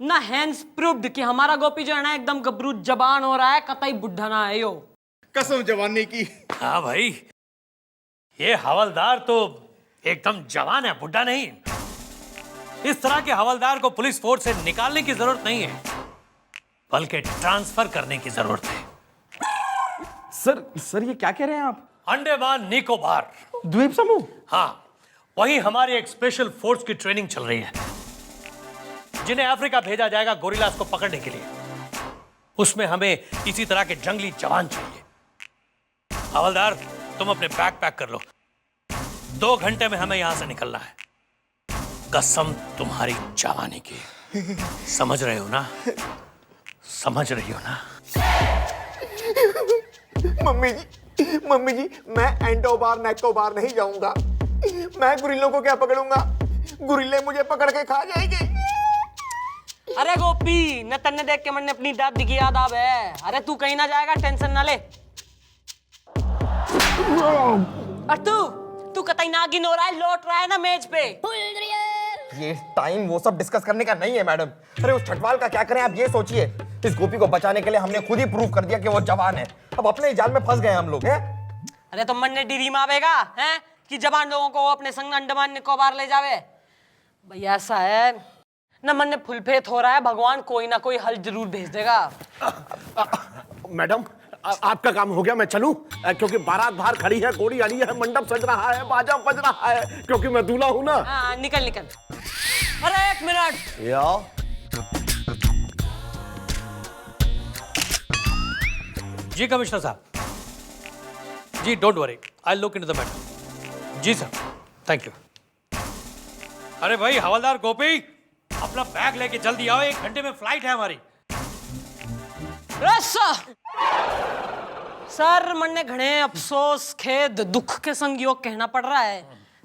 ना हैंस प्रूव्ड कि हमारा गोपी जो है ना एकदम गबरू जबान हो रहा है, कतई बुढ़ा ना है यो। कसम जवानी की। हाँ भाई, ये हवलदार तो एकदम जवान है, बुढ़ा नहीं। इस तरह के हवलदार को पुलिस फोर्स से निकालने की जरूरत नहीं है, बल्कि ट्रांसफर करने की जरूरत है। सर ये क्या कह रहे हैं आप? अंडमान निकोबार द्वीप समूह? हाँ, वहीं हमारी एक स्पेशल फोर्स की ट्रेनिंग चल रही है, जिन्हें अफ्रीका भेजा जाएगा गोरिल्लास को पकड़ने के लिए। उसमें हमें इसी तरह के जंगली जवान चाहिए। हवलदार, तुम अपने बैग पैक कर लो, 2 घंटे में हमें यहां से निकलना है। कसम तुम्हारी जवानी की। समझ रहे हो ना? समझ रही हो ना? मम्मी जी मैं एंडोबार नेकोबार नहीं जाऊंगा। मैं गुरिल्लों को क्या पकड़ूंगा? गुरिल्ले मुझे पकड़ के खा जाएंगे। अरे गोपी, न तन्ने देख के मन ने अपनी दादी की याद आवे। अरे तू कहीं ना जाएगा, टेंशन ना ले। और तू कतई नागिन हो रहा है, लौट रहा है ना मेज पे। ये टाइम वो सब डिस्कस करने का नहीं है मैडम। अरे उस छटवाल का क्या करें आप ये सोचिए। इस गोपी को बचाने के लिए हमने खुद ही प्रूव कर दिया कि वो जवान है। अब अपने ही जाल में फंस गए हम लोग हैं। अरे तो मन ने डिरी मावेगा हैं कि जवान लोगों को अपने संग अंडमान निकोबार ले जावे। भैया ऐसा है न, मन ने फुलफेत हो रहा है, भगवान कोई ना कोई हल जरूर भेज देगा। मैडम आपका काम हो गया, मैं चलूं? क्योंकि बारात बाहर खड़ी है, घोड़ी अड़ी है, मंडप सज रहा है, बाजा बज रहा है, क्योंकि मैं दूल्हा हूं ना। हाँ, निकल निकल। अरे 1 मिनट। जी कमिश्नर साहब, जी don't worry, I look into the matter. जी सर, थैंक यू। अरे भाई हवलदार गोपी, अपना बैग लेके जल्दी आओ, 1 घंटे में फ्लाइट है हमारी। सर मन ने घणे अफसोस, खेद, दुख के संग योग कहना पड़ रहा है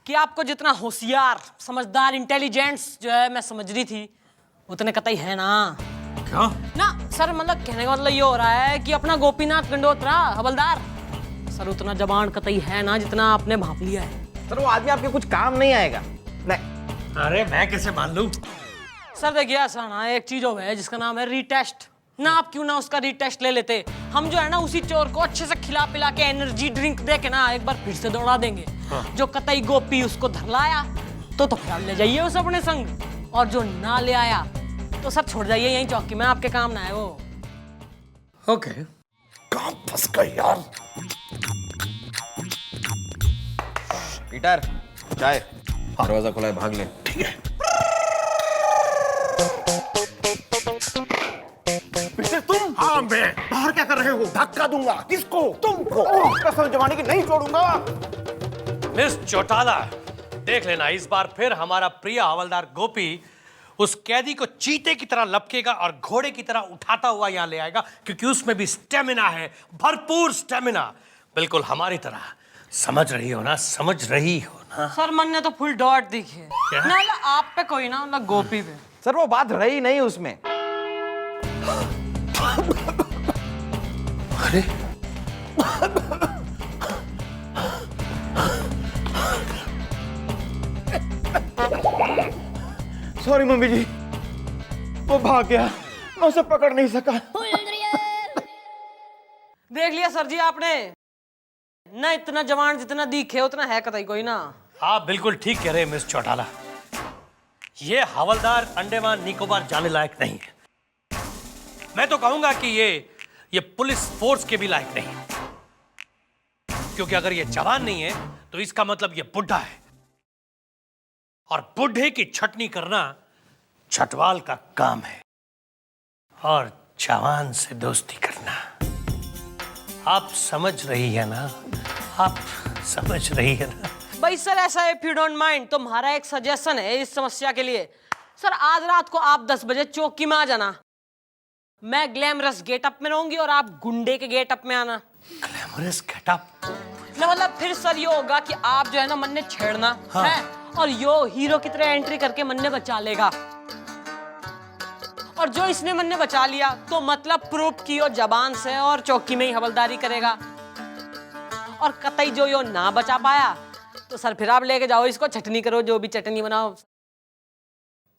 कि आपको जितना होशियार, समझदार, इंटेलिजेंस जो है मैं समझ रही थी, उतने कतई है ना। क्या? ना सर, मतलब कहने का मतलब ये हो रहा है कि अपना गोपीनाथ गंडोत्रा हवलदार सर उतना जबान कतई है ना जितना आपने भांप लिया है। सर वो आदमी आपके कुछ काम नहीं आएगा। नहीं। अरे मैं कैसे मान लूं? सर देखिए ऐसा ना, एक चीज हो है जिसका नाम है रीटेस्ट ना। आप क्यों ना उसका रीटेस्ट ले लेते? हम जो है ना उसी चोर को अच्छे से खिला पिला के एनर्जी ड्रिंक दे के ना एक बार फिर से दौड़ा देंगे। हाँ। जो कतई गोपी उसको धर लाया तो फिर ले जाइए उसे अपने संग, और जो ना ले आया तो सर छोड़ जाइए यहीं चौकी में, आपके काम ना है वो। ओके। काम फंस गए यार। पीटर, चाय। दरवाजा खुला है, भाग ले। ठीक है। पीटर तुम? हाँ मैं। बाहर क्या कर रहे हो? धक्का दूंगा। किसको? तुमको। कसम जवानी की नहीं छोड़ूंगा। मिस चौटाला, देख लेना इस बार फिर हमारा प्रिय हवलदार गोपी उस कैदी को चीते की तरह लपकेगा और घोड़े की तरह उठाता हुआ यहाँ ले आएगा, क्योंकि उसमें भी स्टेमिना है, भरपूर स्टेमिना, बिल्कुल हमारी तरह। समझ रही हो ना? समझ रही हो ना? सर मन ने तो फुल डॉट दिखी है ना, आप पे कोई ना गोपी पे। सर वो बात रही नहीं उसमें। अरे सॉरी मम्मी जी, वो भाग गया, मैं उसे पकड़ नहीं सका। देख लिया सर जी आपने ना, इतना जवान जितना दिखे उतना है कतई कोई ना। आप बिल्कुल ठीक कह रहे हैं मिस चौटाला, ये हवलदार अंडमान निकोबार जाने लायक नहीं है। मैं तो कहूंगा कि ये पुलिस फोर्स के भी लायक नहीं है, क्योंकि अगर ये जवान नहीं है तो इसका मतलब ये बुढ़ा है, और बुढ़े की छटनी करना छटवाल का काम है, और जवान से दोस्ती करना। आप समझ रही है ना? आप समझ रही है ना? भाई सर ऐसा है, इफ यू डोंट माइंड, तो हमारा एक सजेशन है इस समस्या के लिए। सर आज रात को आप 10 बजे चौकी में आ जाना, मैं ग्लैमरस गेटअप में रहूंगी और आप गुंडे के गेटअप में आना। Glamorous getup? ना मतलब फिर सर ये होगा कि आप जो है ना मन ने छेड़ना है, और यो हीरो की तरह एंट्री करके मन ने बचा लेगा, और जो इसने मन ने बचा लिया तो मतलब प्रूफ की यो जबान से और चौकी में ही हवलदारी करेगा, और कतई जो यो ना बचा पाया तो सर फिर आप लेके जाओ इसको, चटनी करो, जो भी चटनी बनाओ।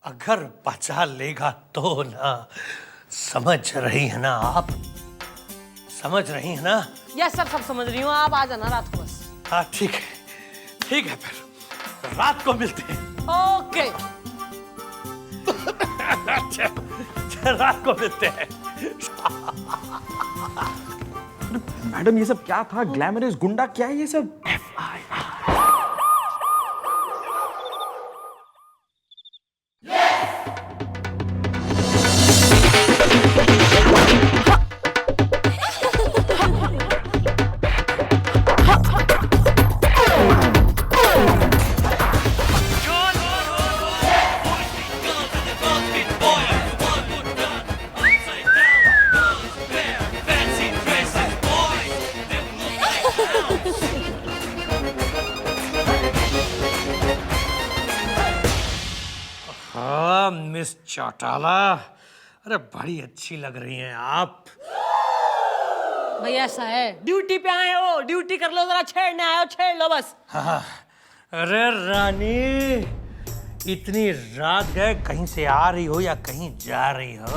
अगर बचा लेगा तो ना, समझ रही है ना आप? समझ रही है ना? यस सर, सब समझ रही हूँ, आप आ जाना रात को बस। हाँ ठीक है, फिर रात को मिलते हैं। ओके। अच्छा, रात को मिलते हैं। मैडम ये सब क्या था? ग्लैमरस गुंडा क्या है ये सब? हाँ मिस चौटाला, अरे बड़ी अच्छी लग रही हैं आप। भैया ऐसा है, ड्यूटी पे आए हो, ड्यूटी कर लो, जरा छेड़ने आए हो, छेड़ लो बस। हाँ, अरे रानी, इतनी रात गए, कहीं से आ रही हो या कहीं जा रही हो?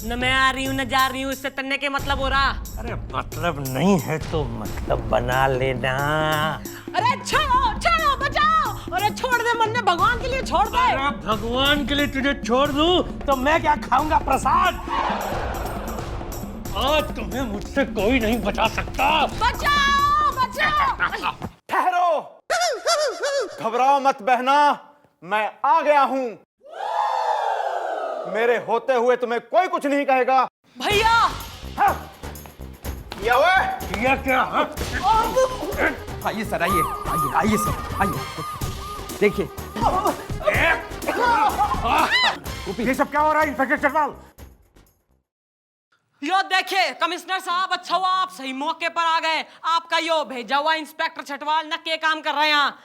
न मैं आ रही हूँ न जा रही हूँ, इससे तन्ने के मतलब हो रहा। अरे मतलब नहीं है तो मतलब बना लेना। अरे छोड़ो छोड़ो, बचाओ, अरे छोड़ दे, मन में भगवान के लिए छोड़ दे। अरे भगवान के लिए तुझे छोड़ दूं तो मैं क्या खाऊंगा प्रसाद? आज तुम्हें मुझसे कोई नहीं बचा सकता। बचाओ बचाओ। ठहरो, घबराओ मत बहना, मैं आ गया हूं। मेरे होते हुए तुम्हें कोई कुछ नहीं कहेगा। भैया किया हुआ ये क्या? आइए सर, आइए सर, आइए देखिए। ये सब क्या हो रहा है इंस्पेक्टर चटवाल? यो देखिए कमिश्नर साहब, अच्छा हुआ आप सही मौके पर आ गए। आपका यो भेजा हुआ इंस्पेक्टर छटवाल न के काम कर रहे हैं यहाँ।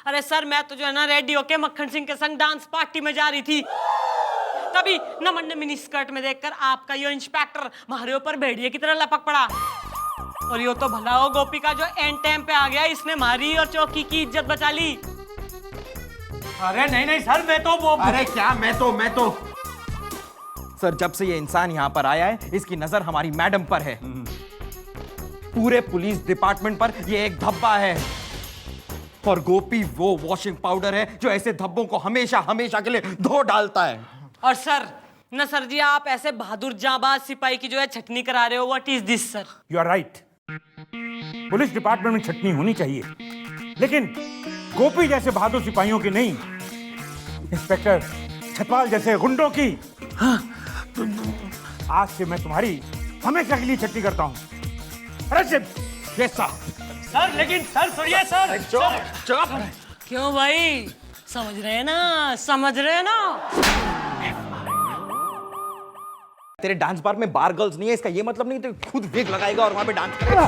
अरे सर, मैं तो जो है ना रेडी होके मक्खन सिंह के संग डांस पार्टी में जा रही थी, तभी नमन ने मिनी स्कर्ट में देखकर आपका यो इंस्पेक्टर हमारे ऊपर भेड़िए की तरह लपक पड़ा। और यो तो भला हो गोपी का जो एंड टाइम पे आ गया, इसने हमारी और चौकी की इज्जत बचा ली। अरे नहीं सर, मैं तो वो। अरे क्या मैं तो सर, जब से ये इंसान यहाँ पर आया है, इसकी नजर हमारी मैडम पर है। पूरे पुलिस डिपार्टमेंट पर ये एक धब्बा है। और गोपी वो वॉशिंग पाउडर है जो ऐसे धब्बों को हमेशा हमेशा के लिए धो डालता है। और सर न सर जी, आप ऐसे बहादुर जांबाज सिपाही की जो है छटनी करा रहे हो। What is this sir? You are right, police department में छटनी होनी चाहिए, लेकिन गोपी जैसे बहादुर सिपाहियों की नहीं, इंस्पेक्टर छटवाल जैसे गुंडों की। हाँ, आज से मैं तुम्हारी हमेशा के लिए छटनी करता हूं। सर लेकिन सर सुनिए सर। चुप। क्यों भाई, समझ रहे हैं ना, समझ रहे हैं ना? तेरे डांस बार में बार गर्ल्स नहीं है, इसका ये मतलब नहीं तो खुद विग लगाएगा और वहां पे डांस करेगा।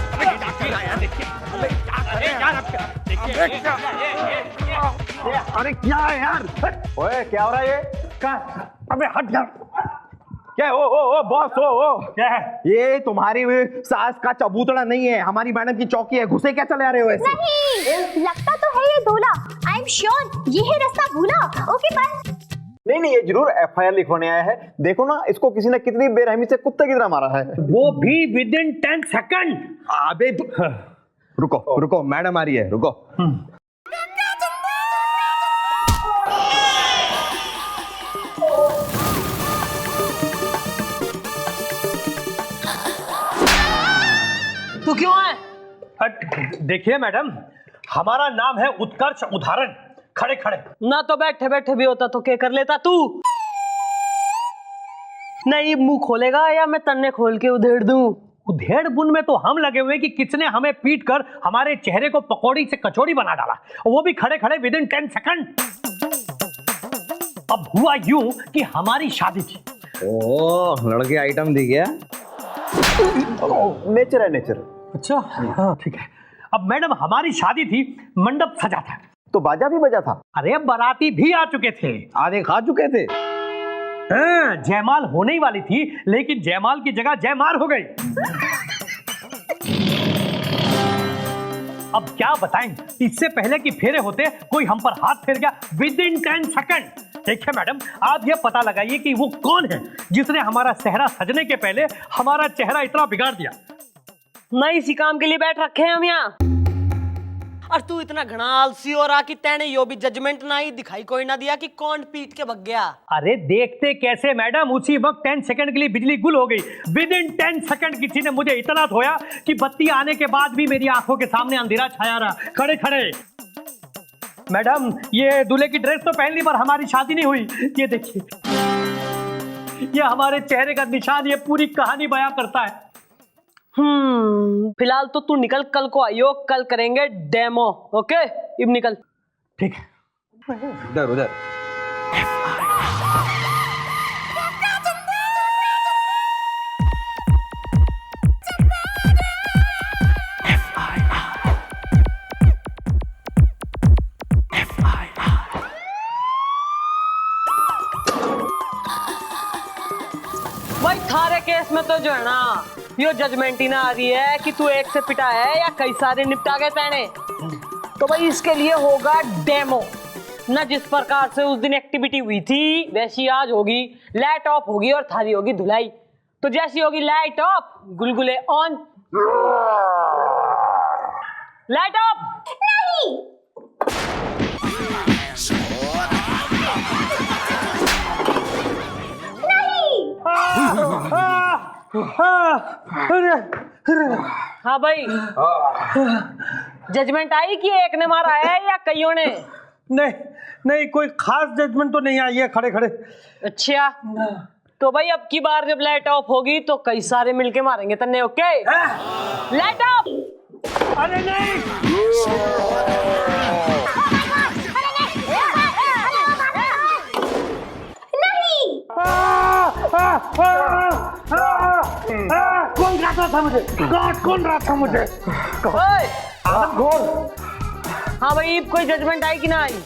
अरे क्या है यार? ओए क्या हो रहा है ये? अबे हट यार। क्या है? ओ बॉस, ओ क्या है? ये तुम्हारी सास का चबूतरा नहीं है, हमारी मैडम की चौकी है। घुसे क्या चले आ रहे हो ऐसे? नहीं, लगता तो है ये दूल्हा। आई एम श्योर ये है रास्ता भूला। Okay bye. नहीं, ये जरूर FIR लिखवाने आया है। देखो ना, इसको किसी ने कितनी बेरहमी से कुत्ते की तरह मारा है। वो भी विदिन 10 सेकंड। अबे रुको, मैडम आ रही है, रुको। तू क्यों है? देखिए मैडम, हमारा नाम है उत्कर्ष उदाहरण। खड़े खड़े ना तो बैठे बैठे भी होता तो क्या कर लेता तू? नहीं मुंह खोलेगा या मैं तन्ने खोल के उधेड़ दूं? उधेड़ बुन में तो हम लगे हुए कि किसने हमें पीट कर हमारे चेहरे को पकौड़ी से कचौड़ी बना डाला, वो भी खड़े खड़े विदिन 10 सेकंड। अब हुआ यूं कि हमारी शादी थी। ओ, लड़के आइटम दी गया। नेचर है, नेचर। अच्छा हाँ ठीक है। अब मैडम हमारी शादी थी, मंडप सजा था, तो बाजा भी बजा था। अरे बाराती भी आ चुके थे, आधे खा चुके थे। हाँ, जयमाल होने ही वाली थी, लेकिन जयमाल की जगह जयमार हो गई। अब क्या बताएं, इससे पहले कि फेरे होते कोई हम पर हाथ फेर गया विदिन 10 सेकंड। देखिए मैडम, आप ये पता लगाइए कि वो कौन है जिसने हमारा सेहरा सजने के पहले हमारा चेहरा इतना बिगाड़ दिया। नहीं, इसी काम के लिए बैठ रखे हैं हम यहाँ। और तू इतना घना आलसी हो रहा कि तेने यो भी जजमेंट ना ही दिखाई कोई ना दिया कि कौन पीट के भग गया। अरे देखते कैसे मैडम, उसी वक्त 10 सेकंड के लिए बिजली गुल हो गई। विद इन 10 सेकंड किसी ने मुझे इतना धोया कि बत्ती आने के बाद भी मेरी आंखों के सामने अंधेरा छाया रहा खड़े खड़े। मैडम, ये दूल्हे की ड्रेस तो पहन ली पर हमारी शादी नहीं हुई। ये देखिए, ये हमारे चेहरे का निशान ये पूरी कहानी बयां करता है। फिलहाल तो तू निकल, कल को आइयो, कल करेंगे डेमो। ओके, अब निकल। ठीक है। उधर उधर। भाई थारे केस में तो जो है ना, यो जजमेंट ही ना आ रही है कि तू एक से पिटा है या कई सारे निपटा गए तेने। तो भाई इसके लिए होगा डेमो ना। जिस प्रकार से उस दिन एक्टिविटी हुई थी वैसी आज होगी। लाइट ऑफ होगी और थारी होगी धुलाई। तो जैसी होगी लाइट ऑफ, गुलगुले ऑन। Light off. नहीं। हाँ भाई, जजमेंट आई कि एक ने मारा है या कईयों ने? नहीं नहीं, कोई खास जजमेंट तो नहीं आई है खड़े खड़े। अच्छा, तो भाई अब की बार जब लाइट ऑफ होगी तो कई सारे मिलके मारेंगे तन्ने। Okay, light of. अरे नहीं, कौन रहा था मुझे? कौन रहा था मुझे? हाँ भाई, कोई जजमेंट आई कि ना आई?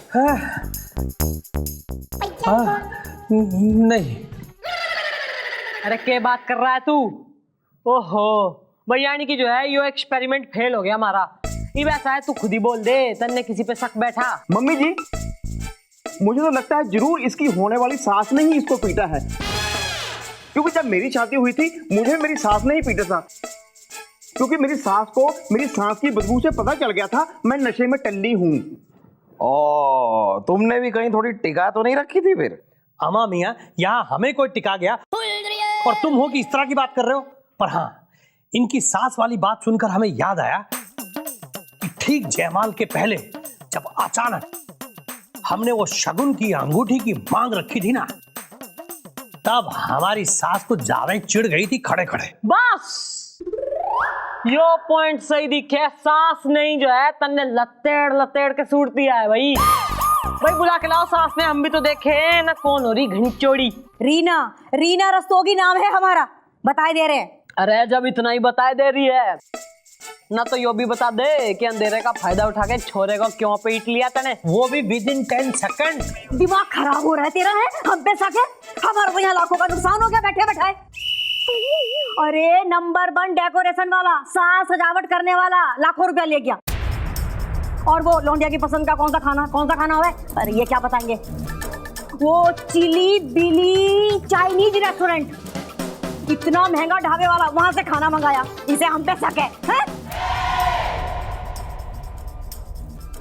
नहीं। अरे क्या बात कर रहा है तू? ओहो भाई, यानी कि जो है यो एक्सपेरिमेंट फेल हो गया हमारा। ये वैसा है, तू खुद ही बोल दे, तन्ने किसी पे शक बैठा? मम्मी जी, मुझे तो लगता है जरूर इसकी होने वाली सास ने ही इसको पीटा है, क्योंकि जब मेरी शादी हुई थी मुझे मेरी सास ने ही पीटा था, क्योंकि मेरी सास को मेरी सांस की बदबू से पता चल गया था मैं नशे में टल्ली हूँ। ओ, तुमने भी कहीं थोड़ी टिका तो नहीं रखी थी फिर? अमा मियाँ, यहाँ हमें कोई टिका गया और तुम हो कि इस तरह की बात कर रहे हो। पर हाँ, इनकी सास वाली बात सुनकर हमें याद आया कि ठीक जयमाल के पहले जब अचानक हमने वो शगुन की अंगूठी की मांग रखी थी ना, तब हमारी सास को ज्यादा ही चिढ़ गई थी खड़े खड़े। बस यो पॉइंट सही दिखे। सास नहीं जो है तन्ने लतेड़ लतेड़ के सूट दिया है भाई। भाई बुला के लाओ सास ने, हम भी तो देखे ना कौन हो रही घनी चोड़ी। रीना, रीना रस्तोगी नाम है हमारा, बताए दे रहे हैं। अरे जब इतना ही बताए दे रही है ना, तो यो भी बता दे कि अंधेरे का फायदा उठा के छोरे को क्यों पीट लिया तने? वो भी विद इन 10 सेकंड। दिमाग खराब हो रहा है तेरा? है हम पे सके? हमारे को यहाँ लाखों का नुकसान हो गया बैठे बैठाए। अरे नंबर 1 डेकोरेशन वाला, साज सजावट करने वाला लाखों रुपया ले गया। और वो लौंडिया की पसंद का कौन सा खाना हुआ है? अरे ये क्या बताएंगे? वो चिली बिली चाइनीज रेस्टोरेंट, इतना महंगा ढाबे वाला, वहां से खाना मंगाया। इसे हम पे शक है?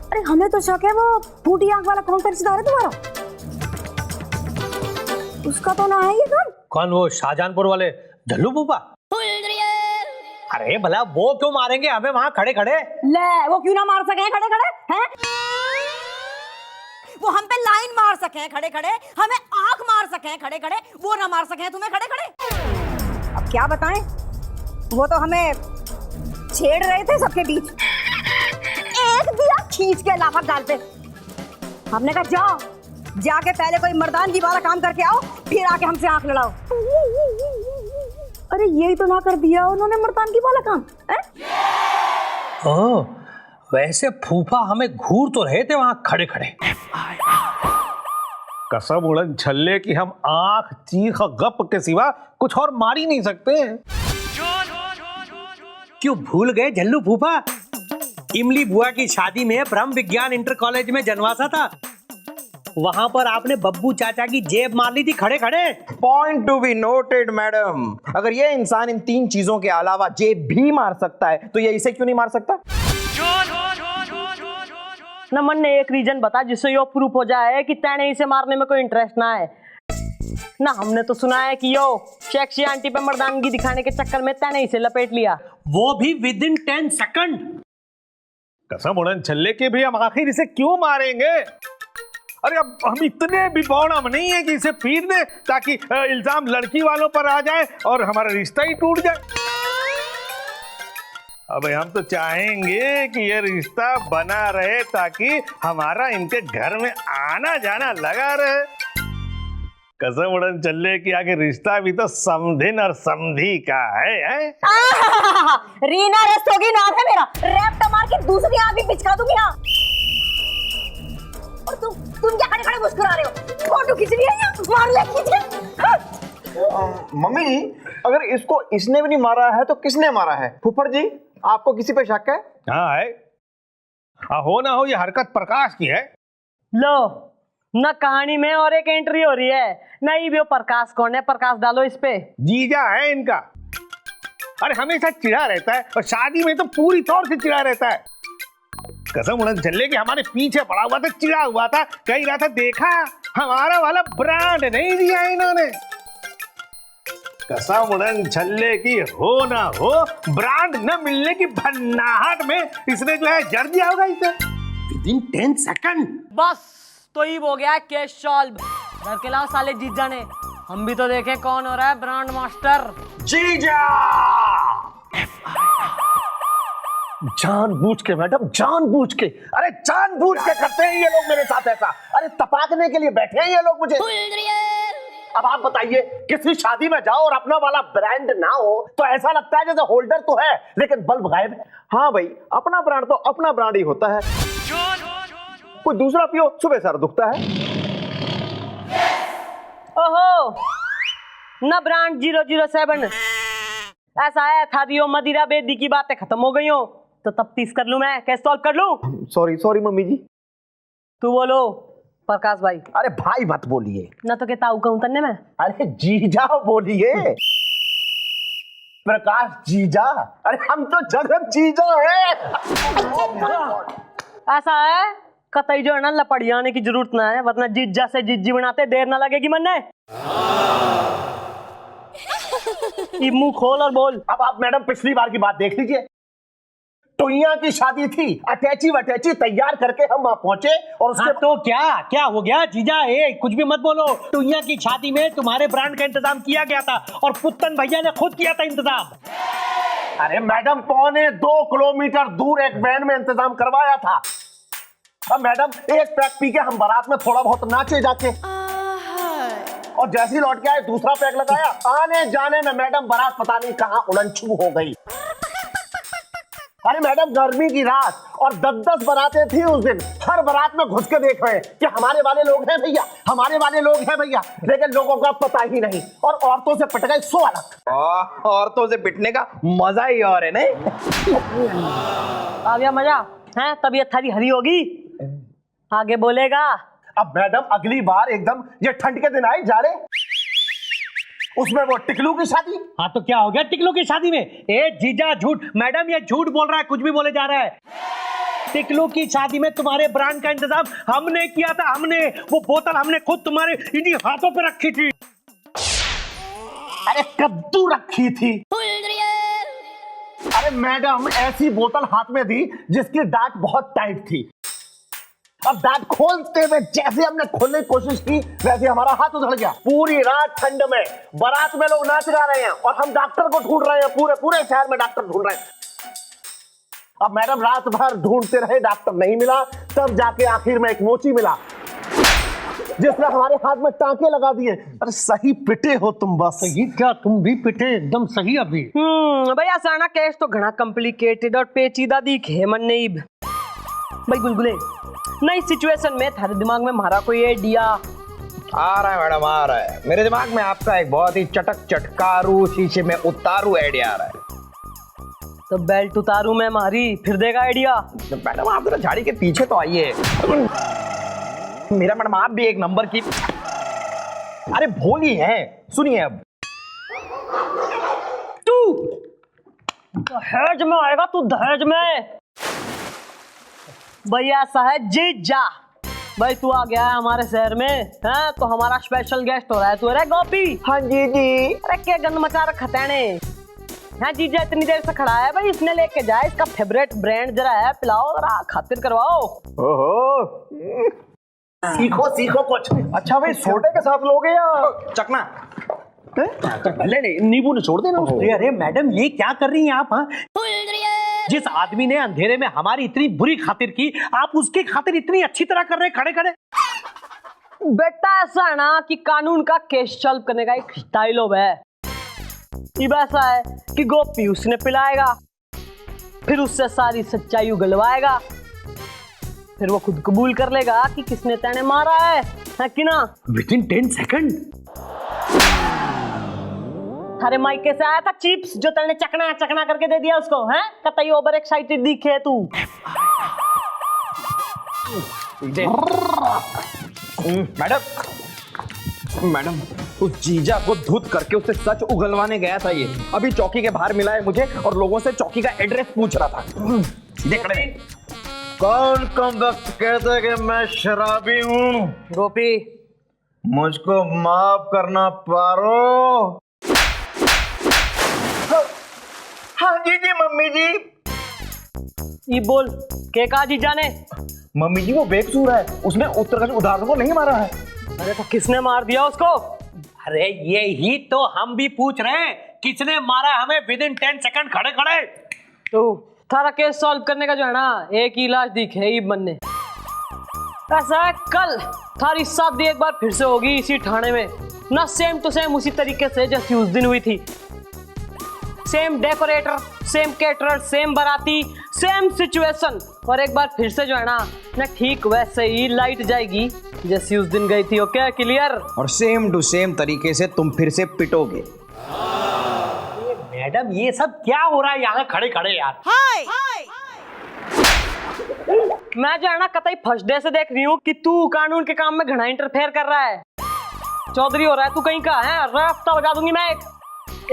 अरे हमें तो शक है वो फूटी आंख वाला कौन सा रिश्तेदार है तुम्हारा? उसका तो ना है ये कौन? कौन? वो शाहजहानपुर वाले झल्लू फूफा? अरे भला वो क्यों मारेंगे हमें वहां खड़े खड़े? ले, वो क्यों ना मार सके खड़े खड़े? हैं? वो हम पे लाइन मार सके खड़े खड़े, हमें आंख मार सके खड़े खड़े, वो ना मार सके तुम्हें खड़े खड़े। अब क्या बताएं, वो तो हमें छेड़ रहे थे सबके बीच, एक दिया खींच के लाफक डाल पे। हमने कहा जाओ, जाके पहले कोई मर्दानगी वाला काम करके आओ, फिर आके हमसे आंख लड़ाओ। अरे यही तो ना कर दिया उन्होंने मर्दानगी वाला काम। ओह, वैसे फूफा हमें घूर तो रहे थे वहां खड़े खड़े। कसम उड़न छल्ले की हम आंख चीख गप के सिवा कुछ और मार ही नहीं सकते। क्यों भूल गए झल्लू फूफा? इमली बुआ की शादी में ब्रह्म विज्ञान इंटर कॉलेज में जनवासा था। वहां पर आपने बब्बू चाचा की जेब मार ली थी खड़े खड़े। Point to be noted madam. अगर ये इंसान इन 3 चीजों के अलावा जेब भी मार सकता है तो ये इसे क्यों नहीं मार सकता? ना मन ने एक रीजन बता जिससे यो प्रूफ हो जाए कि तेने इसे मारने में कोई इंटरेस्ट ना है। ना हमने तो सुना है कि यो सेक्सी आंटी पे मर्दानगी दिखाने के चक्कर में तेने इसे लपेट लिया, वो भी विद इन 10 सेकंड। कसम उड़न छल्ले के भी हम आखिर इसे क्यों मारेंगे? अरे अब हम इतने भी बौड़म नहीं है कि इसे पीट दे ताकि इल्जाम लड़की वालों पर आ जाए और हमारा रिश्ता ही टूट जाए। अब हम तो चाहेंगे कि ये रिश्ता बना रहे ताकि हमारा इनके घर में आना जाना लगा रहे। कसम उड़न चल्ले की आगे रिश्ता भी तो समधिन और समधी का है। रीना रस्तोगी नाम है मेरा, रैप्ट मार के दूसरी आंख भी पिचका दूंगी। हाँ और तुम क्या खड़े खड़े मुस्कुरा रहे हो? फोटो खींच लिया या मार ले खींचे? मम्मी जी, अगर इसको इसने भी नहीं मारा है तो किसने मारा है? फुफड़ जी, आपको किसी पे शक है? हाँ है, हो ना हो ये हरकत प्रकाश की है। लो ना कहानी में और एक एंट्री हो रही है। नहीं भी वो प्रकाश कौन है, प्रकाश डालो इस पे। जीजा है इनका। अरे हमेशा चिढ़ा रहता है और शादी में तो पूरी तौर से चिढ़ा रहता है। कसम उड़न चल्ले के हमारे पीछे पड़ा हुआ था, चिढ़ा हुआ था, कह रहा था देखा हमारा वाला ब्रांड नहीं दिया इन्होंने। कसम उड़न छल्ले की हो ना हो ब्रांड न मिलने की भन्नाहट में इसने जो है जड़ दिया होगा इसे। With in 10 second. बस तो ही हो गया केस सॉल्व। घर के लाओ साले जीजा ने, हम भी तो देखें कौन हो रहा है ब्रांड मास्टर। जीजा जानबूझ के मैडम, जानबूझ के, अरे जानबूझ के करते हैं ये लोग मेरे साथ ऐसा। अरे तपाकने के लिए बैठे हैं ये लोग मुझे। अब आप बताइए, किसी शादी में जाओ और अपना वाला ब्रांड ना हो तो ऐसा लगता है जैसे होल्डर तो है लेकिन बल्ब गायब है। हाँ भाई, अपना ब्रांड तो अपना ब्रांड ही होता है। कोई दूसरा पियो, सुबह सर दुखता है। ओहो ना ब्रांड 007 ऐसा है था दियो मदिरा बेदी की बातें खत्म हो गई हो तो तफ्तीश कर लूं मैं, कैसे सॉल्व कर लूं? सॉरी मम्मी जी। तू बोलो प्रकाश भाई। अरे भाई मत बोलिए ना तो कहता कहूं तन्ने में। अरे जीजा बोलिए। प्रकाश जीजा, अरे हम तो जगत जीजा है। ऐसा है कतई जो है ना लपड़ी आने की जरूरत ना है, वरना जीजा से जिज्जी बनाते देर ना लगेगी मन ने। मुंह खोल और बोल। अब आप मैडम पिछली बार की बात देख लीजिए, टोइया की शादी थी, अटैची वटैची तैयार करके हम वहां पहुंचे और उसके तो क्या हो गया जीजा? कुछ भी मत बोलो। टुइया की शादी में तुम्हारे ब्रांड का इंतजाम किया गया था और पुत्तन भैया ने खुद किया था इंतजाम। अरे मैडम 2.25 किलोमीटर दूर एक वैन में इंतजाम करवाया था। अब मैडम एक पैक पी के हम बारात में थोड़ा बहुत नाचे जाके और जैसे ही लौट के आए दूसरा पैक लगाया। आने जाने में मैडम बारात पता नहीं कहां उड़नछू हो गई। अरे मैडम गर्मी की रात और 10-10 बारातें थी उस दिन। हर बारात में घुस के देख रहे हैं कि हमारे वाले लोग हैं भैया, हमारे वाले लोग हैं भैया, लेकिन लोगों का पता ही नहीं। और औरतों से पिट गए 100 अलग। औरतों से पिटने का मजा ही और है नहीं? आ गया मजा है, तबीयत थारी हरी होगी, आगे बोलेगा। अब मैडम अगली बार एकदम ये ठंड के दिन आए जा रहे, उसमें वो टिकलू की शादी। हाँ तो क्या हो गया टिकलू की शादी में? जीजा झूठ, मैडम ये झूठ बोल रहा है, कुछ भी बोले जा रहा है। टिकलू की शादी में तुम्हारे ब्रांड का इंतजाम हमने किया था, हमने वो बोतल हमने खुद तुम्हारे इन्हीं हाथों पे रखी थी। अरे कद्दू रखी थी। अरे मैडम ऐसी बोतल हाथ में दी जिसकी डाट बहुत टाइट थी। अब दांत खोलते हुए जैसे हमने खोलने की कोशिश की वैसे हमारा हाथ उधड़ गया। पूरी रात ठंड में बारात में लोग नाच गा रहे हैं और हम डॉक्टर को ढूंढ रहे हैं, पूरे शहर में डॉक्टर ढूंढ रहे हैं। अब मैडम रात भर ढूंढते रहे, डॉक्टर नहीं मिला, तब जाके आखिर में एक मोची मिला जिसने हमारे हाथ में टांके लगा दिए। अरे सही पिटे हो तुम, बस ये क्या तुम भी पिटे एकदम सही। अभी भैया साना केस तो घना कॉम्प्लिकेटेड और पेचीदा दिखे मन नहीं भाई। गुलगुले नई सिचुएशन में थारे दिमाग में हमारा कोई आइडिया आ रहा है मैडम, आ रहा है मेरे दिमाग में। आपका एक बहुत ही चटक चटकारू शीशे में उतारू आइडिया आ रहा है। तो बेल्ट उतारू मैं मारी फिर देगा आइडिया। मैडम आप जरा झाड़ी के पीछे तो आइए। मेरा मैडम आप भी एक नंबर की अरे भोली है। सुनिए अब तू दहेज में आएगा, तू दहेज में। भैया साहब जीजा, भाई तू आ गया है हमारे शहर में, हैं तो हमारा स्पेशल गेस्ट हो रहा है तू। अरे गोपी। हाँ जी जी। अरे क्या गंद मचा रखा तैने। हाँ जीजा इतनी देर से खड़ा है भाई, इसने लेके जाए, इसका फेवरेट ब्रांड जरा है, पिलाओ जरा, खातिर करवाओ। ओहो सीखो सीखो कुछ। अच्छा भाई सोडे के साथ लोगे या चकना? नहीं नींबू निचोड़ देना उसको। अरे मैडम ये क्या कर रही हैं आप? हाँ जिस आदमी ने अंधेरे में हमारी इतनी बुरी खातिर की, आप उसकी खातिर इतनी अच्छी तरह कर रहे खड़े खड़े। बेटा ऐसा है ना कि कानून का केस सॉल्व करने का एक स्टाइल है। ये ऐसा है कि गोपी उसने पिलाएगा, फिर उससे सारी सच्चाई उगलवाएगा, फिर वो खुद कबूल कर लेगा कि किसने तेने मारा है कि ना? Within 10 second. थारे माइके से आया था चिप्स जो तेने चकना चकना करके दे दिया उसको, हैं? कतई ओवर एक्साइटेड दिखे तू। मैडम उस जीजा को धुत करके उससे सच उगलवाने गया था ये। अभी चौकी के बाहर मिला है मुझे और लोगों से चौकी का एड्रेस पूछ रहा था। देख रहे कौन कम वक्त कहता है कि मैं शराबी हूँ? गोपी मुझको माफ करना पारो। हाँ जी जी मम्मी जी। ये बोल के कहा जीजा ने? मम्मी जी वो बेकसूर है, उसने उत्तरकाशी उदाहरण को नहीं मारा है। अरे तो किसने मार दिया उसको? अरे ये ही तो हम भी पूछ रहे हैं, किसने मारा हमें विदिन 10 सेकंड खड़े खड़े। तो थारा केस सॉल्व करने का जो है ना, एक ही लाश दिखे ही बनने। ऐसा है कल थारी शादी एक बार फिर से होगी इसी थाने में ना, सेम टू सेम उसी तरीके से जैसी उस दिन हुई थी। Same decorator, same caterer, same बाराती, सेम सिचुएशन, और एक बार फिर से जो है ना ठीक वैसे ही लाइट जाएगी जैसी उस दिन गई थी। Okay clear? और सेम टू सेम तरीके से तुम फिर से पिटोगे। मैडम ये सब क्या हो रहा है यहाँ खड़े खड़े यार? मैं जो है ना कतई फर्स्ट डे से देख रही हूँ कि तू कानून के काम में घना इंटरफेयर कर रहा है। चौधरी हो रहा है तू कहीं का है? रास्ता लगा दूंगी मैं।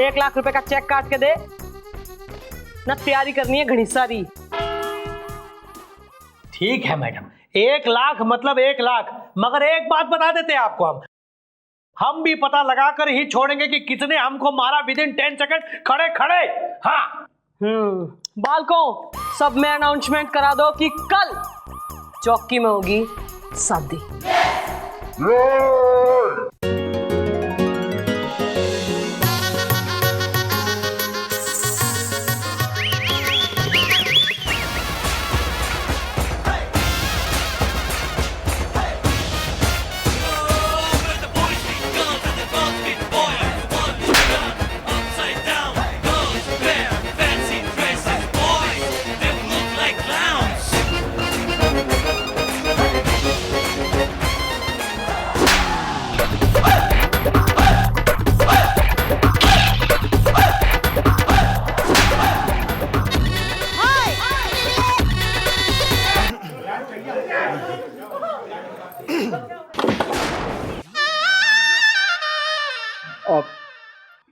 1 लाख रुपए का चेक काट के दे ना, तैयारी करनी है घनी सारी। ठीक है मैडम, 1 लाख मतलब 1 लाख, मगर एक बात बता देते हैं आपको, हम भी पता लगाकर ही छोड़ेंगे कि किसने हमको मारा विदिन 10 सेकंड खड़े खड़े। हाँ बालकों सब में अनाउंसमेंट करा दो कि कल चौकी में होगी शादी।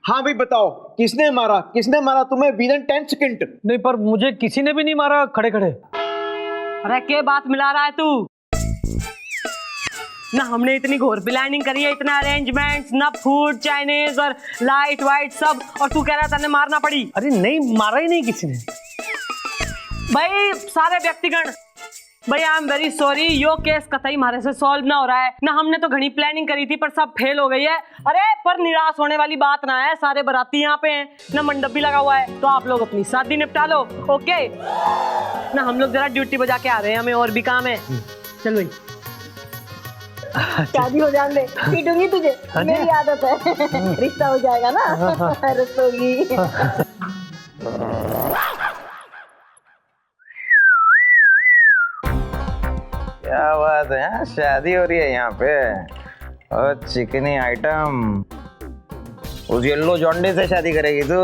हाँ भाई बताओ किसने मारा तुम्हें विदिन 10 सेकंड? नहीं पर मुझे किसी ने भी नहीं मारा खड़े खड़े। अरे क्या बात मिला रहा है तू? ना हमने इतनी घोर प्लानिंग करी है, इतना अरेंजमेंट्स, ना फूड चाइनीज और लाइट वाइट सब, और तू कह रहा था मारना पड़ी। अरे नहीं मारा ही नहीं किसी ने भाई। सारे व्यक्तिगण भाई I am very sorry, yo case कतई हमारे से सॉल्व ना हो रहा है ना। हमने तो घनी प्लानिंग करी थी पर सब फेल हो गई है। अरे पर निराश होने वाली बात ना है, सारे बाराती यहाँ पे हैं ना, मंडप भी लगा हुआ है, तो आप लोग अपनी शादी निपटा लो। ओके ना, हम लोग जरा ड्यूटी बजा के आ रहे हैं, हमें और भी काम है। चल भाई शादी हो जाने दे, पीटूंगी तुझे, मेरी आदत है। रिश्ता हो जाएगा ना, रसोगी। क्या बात है, शादी हो रही है यहाँ पे? और चिकनी आइटम, उस येलो जोंडे से शादी करेगी तू?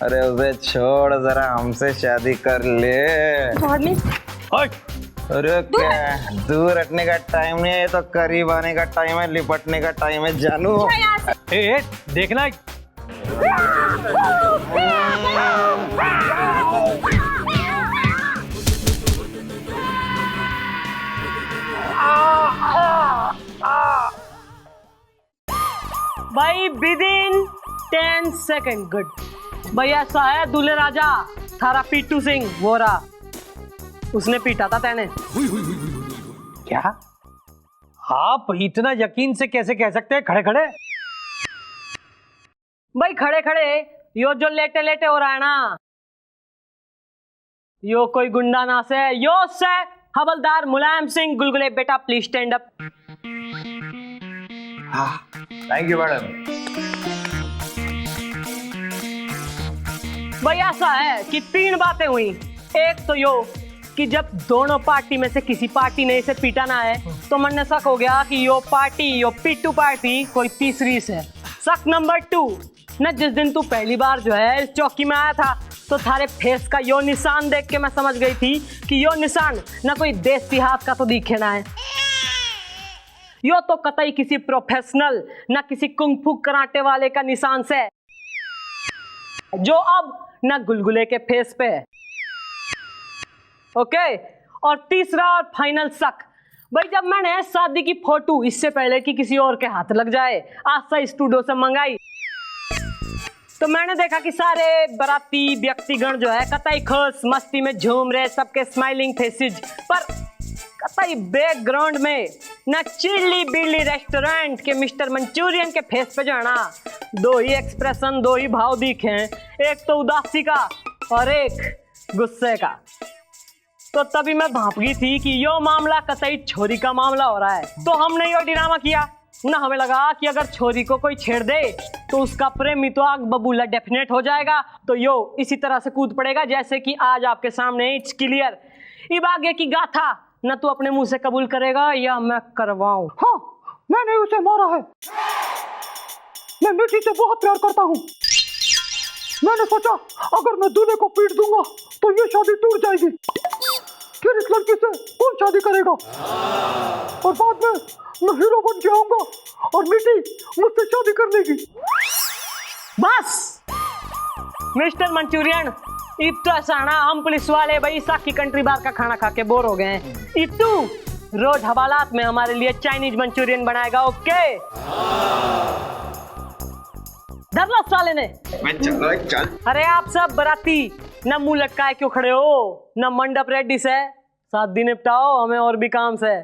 अरे उसे छोड़, जरा हमसे शादी कर ले। अरे क्या दूर हटने का टाइम नहीं है, तो करीब आने का टाइम है, लिपटने का टाइम है जानू। ए, देखना भाई विद इन 10 सेकंड। गुड भाई, ऐसा है दूल्हे राजा थारा पीटू सिंह वो रहा, उसने पीटा था तेने। क्या आप इतना यकीन से कैसे कह सकते हैं खड़े खड़े? भाई खड़े खड़े यो जो लेटे लेटे हो रहा है ना, यो कोई गुंडा ना से, यो से हवलदार मुलायम सिंह गुलगुले। बेटा please stand up. Thank you madam. भाई ऐसा है कि 3 बातें हुई। एक तो यो कि जब दोनों पार्टी में से किसी पार्टी ने इसे पीटा ना है तो मन ने शक हो गया कि यो पार्टी, यो पीटू पार्टी कोई तीसरी से। शक नंबर 2 न, जिस दिन तू पहली बार जो है इस चौकी में आया था तो थारे फेस का यो निशान देख के मैं समझ गई थी कि यो निशान न कोई देसी हाथ का तो दिखे ना है, यो तो कतई किसी प्रोफेशनल न किसी कुंग-फू कराटे वाले का निशान से, जो अब न गुलगुले के फेस पे है। ओके। और तीसरा और फाइनल शक, भाई जब मैंने शादी की फोटो इससे पहले कि किसी और के हाथ लग जाए आशा स्टूडियो से मंगाई तो मैंने देखा कि सारे बाराती व्यक्तिगण जो है कतई खुश मस्ती में झूम रहे, सबके स्माइलिंग फेसेस, पर कतई बैकग्राउंड में ना चिल्ली बिल्ली रेस्टोरेंट के मिस्टर मंचूरियन के फेस पे जो है ना 2 ही एक्सप्रेशन, 2 ही भाव दिखे हैं, एक तो उदासी का और एक गुस्से का। तो तभी मैं भाप गई थी कि यो मामला कतई छोरी का मामला हो रहा है, तो हमने यो ड्रामा किया ना। हमें लगा कि अगर छोरी को कोई छेड़ दे तो उसका प्रेमी तो आग बबूला डेफिनेट हो जाएगा, तो यो इसी तरह से कूद पड़ेगा जैसे कि आज आपके सामने। It's clear. इब आगे की गाथा न तू अपने मुंह से कबूल करेगा या मैं करवाऊं? हाँ, मैंने उसे मारा है। मैं मिठी से बहुत प्यार करता हूँ। मैंने सोचा अगर मैं दूल्हे को पीट दूंगा तो ये शादी टूट जाएगी, फिर इस लड़की से कौन शादी करेगा, और बाद में मैं हीरो बन के आऊंगा और मिठी मुझसे शादी कर लेगी। बस मिस्टर मंचूरियन, इब तो ऐसा ना, हम पुलिस वाले भाई साकी कंट्री बार का खाना खा के बोर हो गए हैं। इब तू रोज हवालात में हमारे लिए चाइनीज मंचूरियन बनाएगा। ओके धरला साले ने। मैं चल। अरे आप सब बराती न मुंह लटकाए क्यों खड़े हो, न मंडप रेडी से, शादी निपटाओ, हमें और भी काम से।